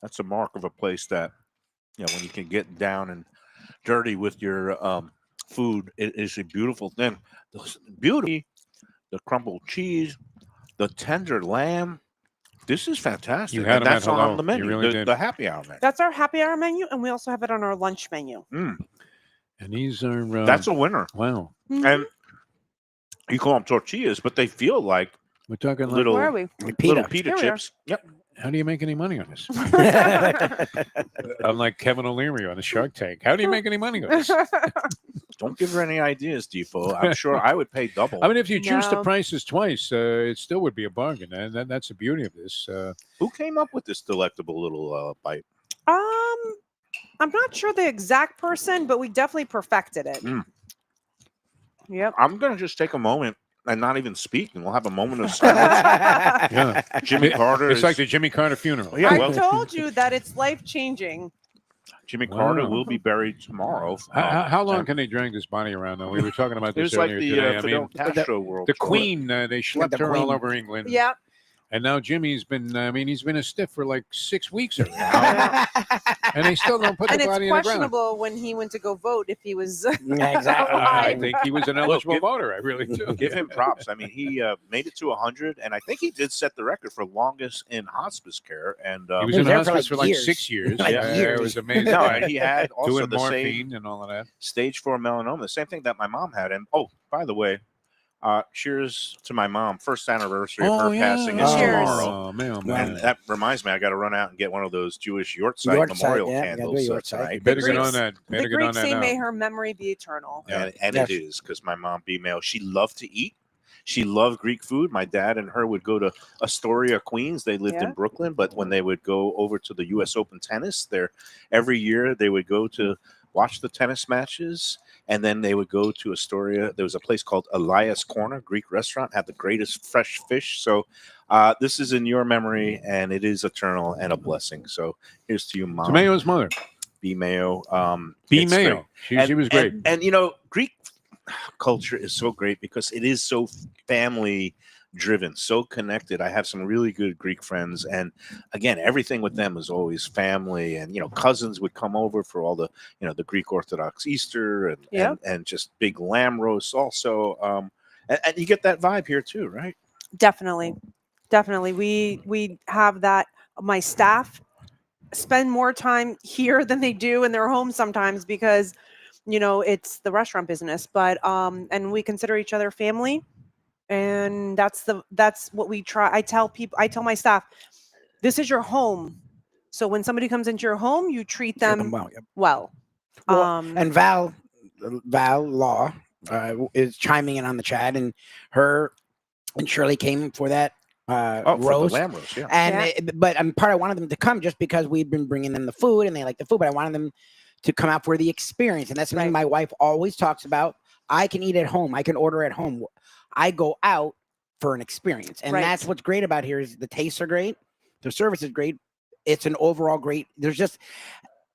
That's a mark of a place that, when you can get down and dirty with your food, it is a beautiful thing. The beauty, the crumbled cheese, the tender lamb. This is fantastic. You had and them at that's on hello. the You menu, really the, did. the happy hour menu. That's our happy hour menu, and we also have it on our lunch menu. Mm, And these are that's a winner. wow. Mhm. And you call them tortillas, but they feel like We're talking like, little Where are we? little pita Here we are. chips. Yep. how do you make any money on this? I'm like Kevin O'Leary on the Shark Tank. How do you make any money on this? Don't give her any ideas, Defo. I'm sure I would pay double. I mean, if you choose the No. prices twice, it still would be a bargain, and that's the beauty of this. Who came up with this delectable little bite? I'm not sure the exact person, but we definitely perfected it. Mm. Yep. I'm gonna just take a moment and not even speak, and we'll have a moment of silence. Yeah. Jimmy Carter. It's is- like the Jimmy Carter funeral. Yeah, I well, told you that it's life changing. Jimmy Carter Wow. will be buried tomorrow. How long can they drag this body around, though? We were talking about It this was like earlier the today. I Fidel mean, Castro world. the tour. Queen, they schlepped her all Queen. over England. Yeah. And now Jimmy's been, he's been a stiff for like 6 weeks already. And they still don't put And the it's body in the ground. questionable when he went to go vote if he was. Yeah, exactly. I think he was an eligible give- voter. I really do. Give him props. I mean, he made it to 100, and I think he did set the record for longest in hospice care. And He was He in was there hospice for like years. 6 years. Like Yeah, years. It was amazing. no, and he had also Doing the same morphine and all of that. stage 4 melanoma, the same thing that my mom had. And by the way, cheers to my mom. First anniversary of her passing is Cheers. tomorrow. Oh, man. And that reminds me, I got to run out and get one of those Jewish Yortzeit Yortzeit, memorial yeah, gotta do candles Yortzeit. tonight. You better get Greeks- on that. The Better get on Greeks that say, now. may her memory be eternal. And Yes. it is, because my mom, B-Mail, she loved to eat. She loved Greek food. My dad and her would go to Astoria, Queens. They lived Yeah. in Brooklyn, but when they would go over to the U.S. Open tennis, every year they would go to watch the tennis matches, and then they would go to Astoria. There was a place called Elias Corner, Greek restaurant, had the greatest fresh fish. So this is in your memory, and it is eternal and a blessing. So here's to you, Mom. To Mayo's mother. B. Mayo. B. it's Mayo. great. She was great. And Greek culture is so great because it is so family driven, so connected. I have some really good Greek friends, and again, everything with them is always family. And cousins would come over for all the the Greek Orthodox Easter and Yep. and just big lamb roasts also. And you get that vibe here too, right? Definitely. We have that. My staff spend more time here than they do in their homes sometimes because it's the restaurant business, but and we consider each other family, and that's what we try. I tell my staff, this is your home, so when somebody comes into your home, you treat them well, yep. well. Well, and Val Law is chiming in on the chat, and her and Shirley came for that For the roast. lamb roast, yeah. And but I'm part. I wanted them to come just because we've been bringing them the food and they like the food, but I wanted them to come out for the experience, and that's something my wife always talks about. I can eat at home. I can order at home. I go out for an experience, and that's what's great about here is the tastes are great, the service is great. It's an overall great. There's just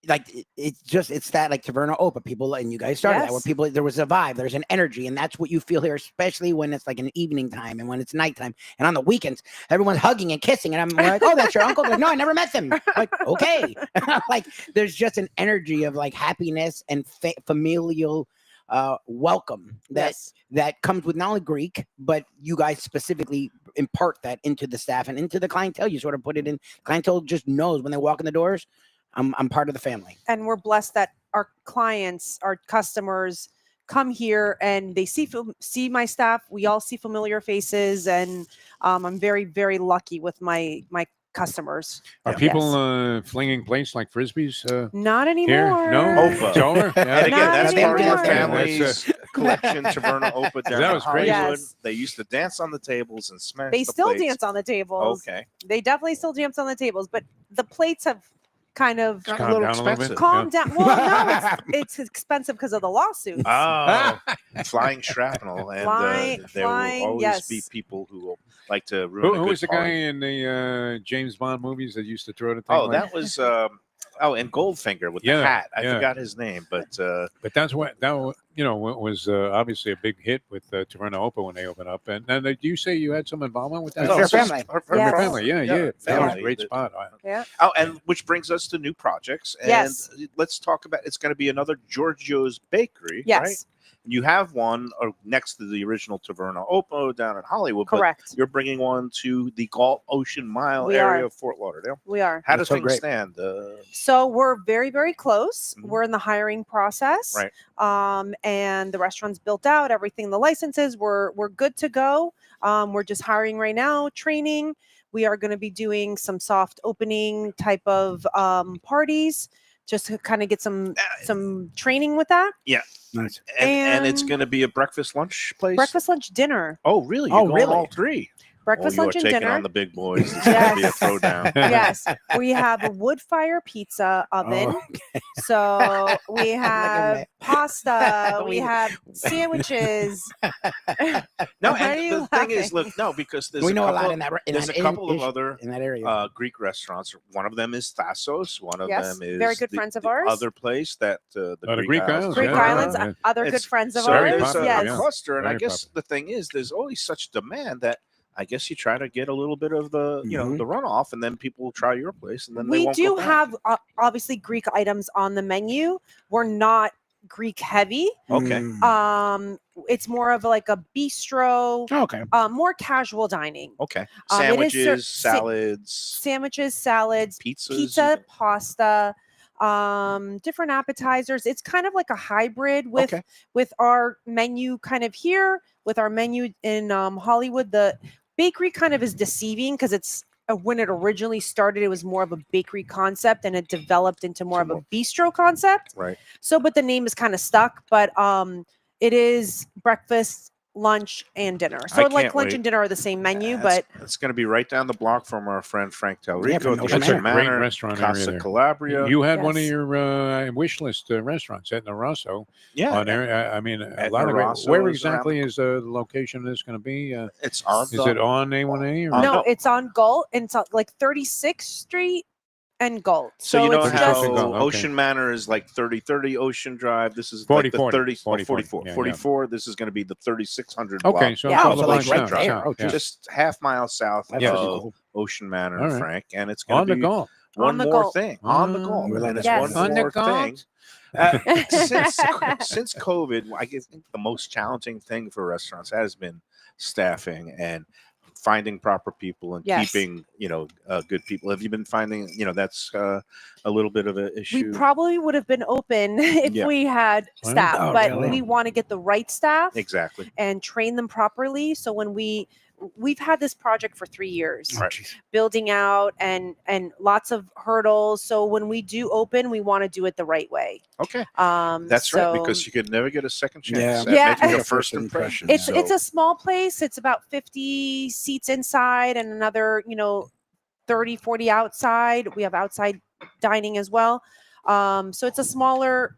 like it's that like Taverna Opa people, and you guys started that where people there was a vibe, there's an energy, and that's what you feel here, especially when it's like an evening time and when it's nighttime and on the weekends, everyone's hugging and kissing, and I'm like, oh, that's your uncle. Like, no, I never met them. Like, okay, like there's just an energy of like happiness and familial welcome that comes with not only Greek, but you guys specifically impart that into the staff and into the clientele. You sort of put it in. Clientele just knows when they walk in the doors, I'm part of the family. And we're blessed that our clients, our customers come here and they see my staff. We all see familiar faces, and I'm very, very lucky with my customers. Are people flinging plates like frisbees? Not anymore. Here? No? Opa. It's over? Yeah. And again, that's Not part of your anymore. family's collection, Taverna Opa down That in was crazy. Hollywood. Yes. They used to dance on the tables and smash They the still plates. dance on the tables. Okay. They definitely still dance on the tables, but the plates have kind of Got Calm a little down a little bit. expensive. calmed down. Well, no, it's expensive because of the lawsuits. Oh, flying shrapnel. And there Flying, will always yes. be people who will like to ruin a Who good was the guy party. in the James Bond movies that used to throw the thing? Oh, like- that was and Goldfinger with the Yeah, hat. I yeah. forgot his name, but But that's what was obviously a big hit with Taverna Opa when they opened up. And then you say you had some involvement with that? It's their family. Her Yes. Family, yeah. That was a family. great spot. Yeah. Oh, and which brings us to new projects. And Yes. let's talk about. It's going to be another Giorgio's Bakery. Yes. Right? You have one next to the original Taverna Opa down in Hollywood. but Correct. You're bringing one to the Galt Ocean Mile We area are. of Fort Lauderdale. We are. How do That's so things great. stand? So we're very, very close. Mhm. We're in the hiring process. Right. And the restaurant's built out, everything, the licenses, we're good to go. We're just hiring right now, training. We are going to be doing some soft opening type of parties just to kind of get some training with that. Nice. And it's And- going to be a breakfast lunch place. Breakfast, lunch, dinner. Oh, really? Oh, You're going really? all three. breakfast, you are lunch, and taking dinner. on the big boys. This is going to be a Yes. throwdown. Yes, we have a wood fire pizza oven. Oh, So we at have me. pasta. We We- have sandwiches. No, Why are and you the thing is, laughing? look, no, because there's we a know a couple lot of, in that. In there's that a couple of ish- other in that area. Greek restaurants. One of them is Thassos. One of Yes, them is very good friends of the ours. other place that the the Greek Isles, Greek yeah, Islands, yeah. other good It's- friends of so ours. there's popular, a Yes. yeah. cluster, and I Very guess the thing is, there's always such demand that I guess you try to get a little bit of the the runoff, and then people will try your place, and then they We won't do go back. have obviously Greek items on the menu. We're not Greek heavy. Okay. It's more of like a bistro, Okay. more casual dining. Okay. It is Sandwiches, sa- salads, Sandwiches, salads, pizzas. pizza, pasta, different appetizers. It's kind of like a hybrid with Okay. with our menu kind of here, with our menu in Hollywood. The bakery kind of is deceiving because it's when it originally started, it was more of a bakery concept, and it developed into more of a bistro concept. Right. So, but the name is kind of stuck. But it is breakfast, lunch, and dinner. So, I like can't lunch wait. and dinner are the same menu, That's- but it's going to be right down the block from our friend Frank Del Yeah, Rico. from at the Ocean Ocean Manor. Great Manor, restaurant area Casa there. Calabria. You had one of Yes. your wish list restaurants at Narosso yeah, on there. I mean, a at lot of great. Narosso Where is around exactly is the location of this going to be? it's on. Is it on A1A? Or? no, no. it's on Galt, and it's on, like 36th Street and Galt. So you know it's how just Okay. Ocean Manor is like 3030 Ocean Drive. This is 40, like the 40, 30, 40, 44. yeah, yeah. 44. This is going to be the 3600 Okay, block. so Yeah. it's Oh, all so the like way right south, there. south, Oh, yeah. Just half mile south That's Yes. pretty of cool. Ocean Manor, All right. Frank, and it's going on to the be golf. one On the more Gulf. thing on the golf. We love And that it's Yes. one On the more thing. golf. Since COVID, I guess the most challenging thing for restaurants has been staffing and finding proper people and Yes. keeping good people. Have you been finding that's a little bit of an we issue? probably would have been open if Yeah. we had Wow. staff, Oh, but really? we want to get the right staff Exactly. and train them properly. So when we've had this project for 3 years, Right. building out and lots of hurdles. So when we do open, we want to do it the right way. Okay. That's right, so because you could never get a second Yeah. chance at Yeah. making a Like a first first impression. impression. it's a small place. It's about 50 seats inside and another 30, 40 outside. We have outside dining as well. So it's a smaller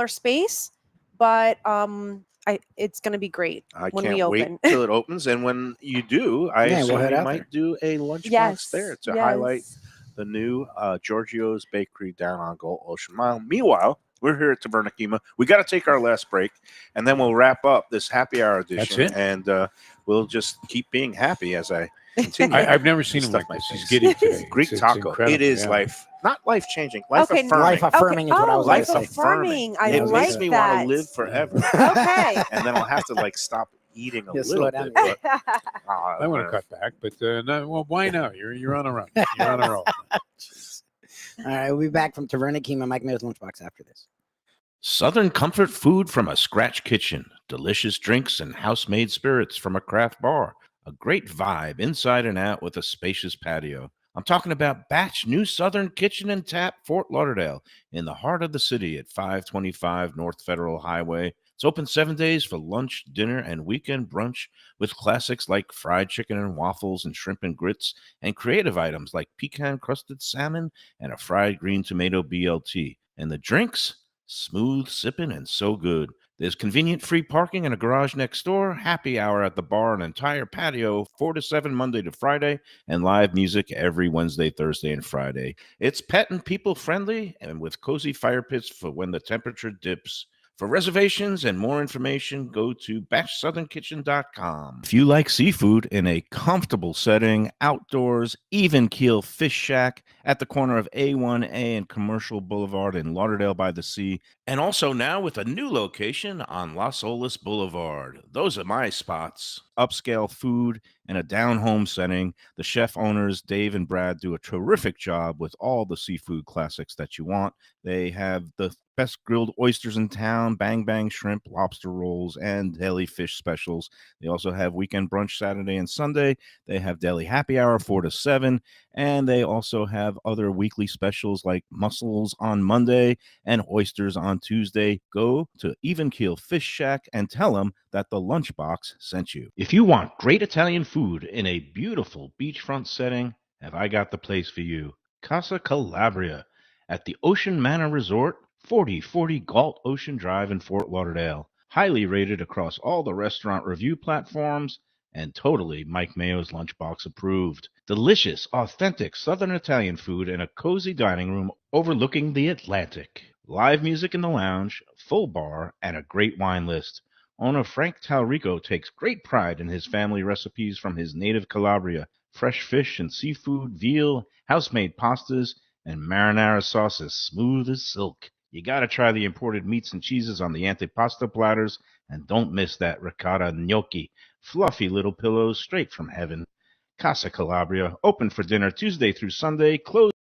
space, but it's going to be great I when can't we wait open. till it opens, and when you do, I Yeah, we'll assume head you out might do a lunchbox Yes. there to highlight the new Giorgio's Bakery down on Gold Ocean Mile. Meanwhile, we're here at Taverna Kyma. We got to take our last break, and then we'll wrap up this happy hour edition. That's it. And we'll just keep being happy as I continue. I've never seen him Stuff like my this. He's face. giddy today. Greek It's taco. incredible, It is yeah. not life changing, life Okay, affirming. Life affirming is what I was life going to say. affirming. I it like makes me that. want to live forever, Okay. and then I'll have to stop eating a Yeah, little slow down. bit. But, I want to cut back, but no, well, why now? You're on a run. You're on a roll. All right, we'll be back from Taverna Kyma, Mike Mayo's Lunchbox after this. Southern comfort food from a scratch kitchen, delicious drinks and house-made spirits from a craft bar, a great vibe inside and out with a spacious patio. I'm talking about Batch New Southern Kitchen and Tap, Fort Lauderdale, in the heart of the city at 525 North Federal Highway. It's open 7 days for lunch, dinner, and weekend brunch with classics like fried chicken and waffles and shrimp and grits, and creative items like pecan-crusted salmon and a fried green tomato BLT. And the drinks? Smooth sipping and so good. There's convenient free parking and a garage next door, happy hour at the bar, an entire patio, 4 to 7 Monday to Friday, and live music every Wednesday, Thursday, and Friday. It's pet and people friendly and with cozy fire pits for when the temperature dips. For reservations and more information, go to batchsouthernkitchen.com. If you like seafood in a comfortable setting, outdoors, even keel fish shack at the corner of A1A and Commercial Boulevard in Lauderdale by the Sea, and also now with a new location on Las Olas Boulevard. Those are my spots. Upscale food in a down-home setting. The chef owners, Dave and Brad, do a terrific job with all the seafood classics that you want. They have the best grilled oysters in town, bang bang shrimp, lobster rolls, and deli fish specials. They also have weekend brunch Saturday and Sunday. They have deli happy hour 4 to 7, and they also have other weekly specials like mussels on Monday and oysters on Tuesday. Go to Even Keel Fish Shack and tell them that that the Lunchbox sent you. If you want great Italian food in a beautiful beachfront setting, have I got the place for you. Casa Calabria at the Ocean Manor Resort, 4040 Galt Ocean Drive in Fort Lauderdale. Highly rated across all the restaurant review platforms and totally Mike Mayo's Lunchbox approved. Delicious, authentic Southern Italian food in a cozy dining room overlooking the Atlantic. Live music in the lounge, full bar, and a great wine list. Owner Frank Talrico takes great pride in his family recipes from his native Calabria. Fresh fish and seafood, veal, house-made pastas, and marinara sauces smooth as silk. You gotta try the imported meats and cheeses on the antipasta platters, and don't miss that ricotta gnocchi. Fluffy little pillows straight from heaven. Casa Calabria, open for dinner Tuesday through Sunday, closed.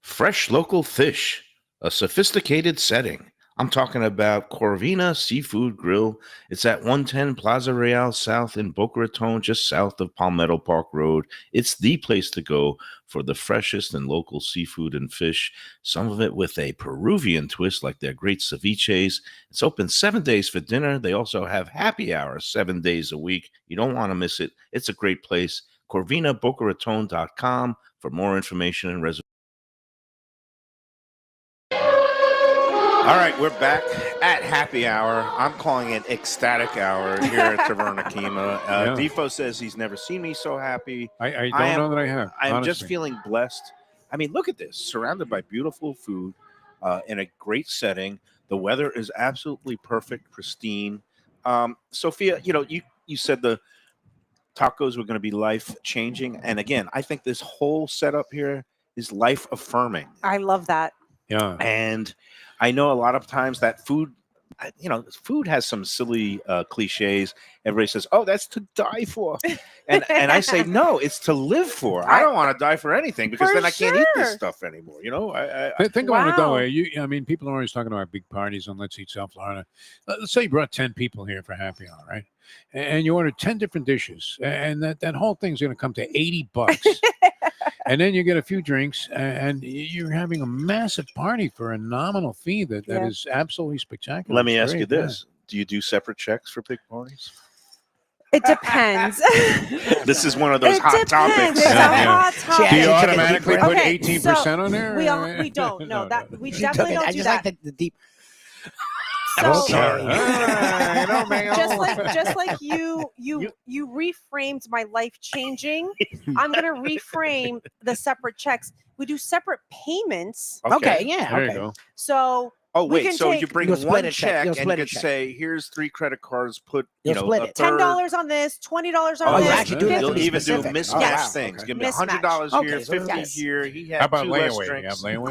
Fresh local fish, a sophisticated setting. I'm talking about Corvina Seafood Grill. It's at 110 Plaza Real South in Boca Raton, just south of Palmetto Park Road. It's the place to go for the freshest and local seafood and fish, some of it with a Peruvian twist like their great ceviches. It's open 7 days for dinner. They also have happy hours 7 days a week. You don't want to miss it. It's a great place. CorvinaBocaRaton.com for more information and reservations. All right, we're back at happy hour. I'm calling it ecstatic hour here at Taverna Kyma. Defo says he's never seen me so happy. I don't know that I have. I'm just honestly. feeling blessed. I mean, look at this. Surrounded by beautiful food in a great setting. The weather is absolutely perfect, pristine. Sophia, you said the tacos were going to be life-changing. And again, I think this whole setup here is life-affirming. I love that. Yeah. And I know a lot of times that food, food has some silly cliches. Everybody says, "Oh, that's to die for," and I say, "No, it's to live for." I don't want to die for anything because then I can't eat this stuff anymore. Think about it that way. People are always talking about big parties on Let's Eat South Florida. Let's say you brought 10 people here for happy hour, right? And you ordered 10 different dishes, and that whole thing's going to come to $80. And then you get a few drinks, and you're having a massive party for a nominal fee that is absolutely spectacular. Let me ask you this. Do you do separate checks for big parties? It depends. This is one of those hot topics. It's a hot topic. Do you automatically put 18% on there? We don't. No, that we definitely don't do that. Like the deep. So, man. just like you reframed my life changing. I'm gonna reframe the separate checks. We do seperate payments. Okay, yeah. There Okay. you go. So Oh we wait, can so take- you bring You'll split one a check. check You'll and split you a could check. say, "Here's 3 credit cards. Put You'll split a it. third." $10 on this, $20 on Oh, this. you actually do that to You'll be even do specific. mismatched Yes. things. Okay. Give me Mismatch. $100 here, Okay, so 50 yes. here. He had How about 2 less layaway? You drinks. have layaway?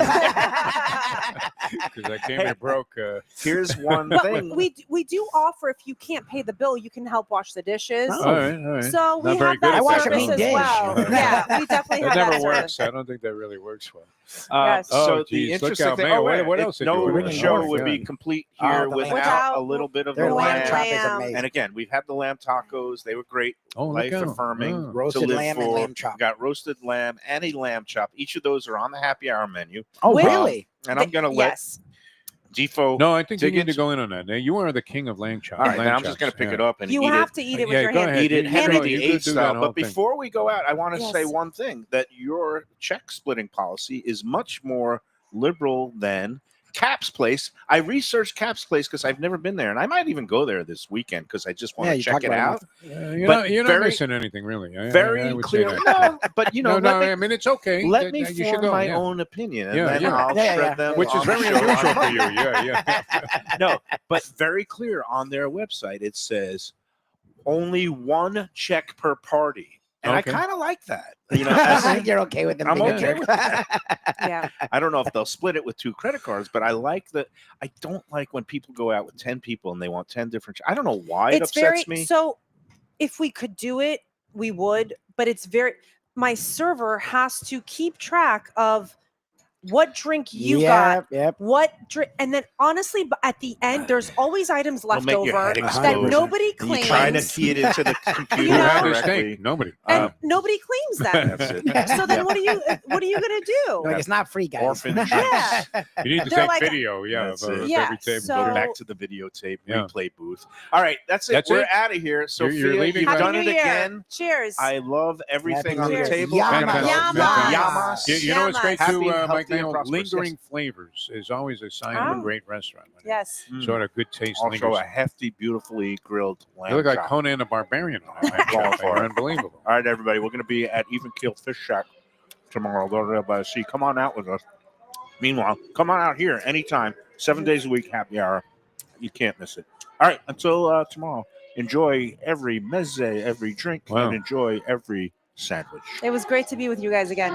Because I came here broke. Here's one But thing. we do offer, if you can't pay the bill, you can help wash the dishes. Oh. All right. So Not we very have good that at that, service though. as Dish. well. Yeah, we definitely That have never that works. service. I don't think that really works well. Yes. So geez, the look interesting out, thing, Mayo. What else did you no order? show North, would be yeah. complete Oh, here the without lamb. a little bit of Their the lamb lamb. chop is Lamb. amazing. And again, we've had the lamb tacos. They were great. Oh, look Life out. affirming. Oh. Roasted to live lamb and for. lamb chop. We got roasted lamb and a lamb chop. Each of those are on the happy hour menu. Oh, With- really? And I'm going to let Yes. Defo. No, I think you need Tickets? to go in on that. Now, you are the king of lamb chops. All right, lamb then I'm just going to chops, pick it up and You eat have it. to eat it with Yeah, your go hand. ahead. Eat it You Henry do- you VIII do that style. whole But thing. before we go out, I want to say Yes. one thing, that your check splitting policy is much more liberal than Cap's Place. I researched Cap's Place because I've never been there, and I might even go there this weekend because I just want Yeah, to you check talked it about it out. You're But not very- missing anything, really. I Very would say clear. that. No, but No, let me, I mean, it's okay. let me You should form go, my yeah. own opinion, and Yeah, then yeah. I'll Yeah, shred yeah. them. Which is on the very show on unusual for you. Monday. Yeah. No, but very clear on their website. It says only 1 check per party, and Okay. I kind of like that. As- You're okay with them? I'm being okay there? with that. Yeah. I don't know if they'll split it with 2 credit cards, but I like that. I don't like when people go out with 10 people and they want 10 different. I don't know why it It's upsets very me. so. If we could do it, we would. But it's very. My server has to keep track of what drink you Yep, got, yep. what drink, and then honestly, at the end, there's always items left make your over head that explode. nobody And you claims. trying to key it into the computer You Who know? had this correctly. steak? Nobody. and nobody claims them. That's it. So then what are you gonna do? Like it's not free, guys. Orphan Yeah. You need to They're take like- video, That's it. of Yeah, every table. so- Go back to the videotape Yeah. replay booth. All right, that's it. That's We're it? out of here. Sophia, leaving you've right Happy done New it Year. again. Cheers. I love everything Happy on New the Year. table. Yamas. Yamas. You know what's great Yamas. too, Happy and Mike? healthy and Mayo? prosperous. Lingering flavors is always a sign of a Oh. great restaurant. When yes. Mm. sort of good taste Also, lingers. a hefty, beautifully grilled lamb You look like chop. Conan the Barbarian. On that Going chop. for You're it. unbelievable. All right, everybody, we're going to be at Even Keel Fish Shack tomorrow. They're by the sea. Come on out with us. Meanwhile, come on out here anytime. 7 days a week, happy hour. You can't miss it. All right, until tomorrow, enjoy every meze, every drink, Wow. and enjoy every sandwich. It was great to be with you guys again.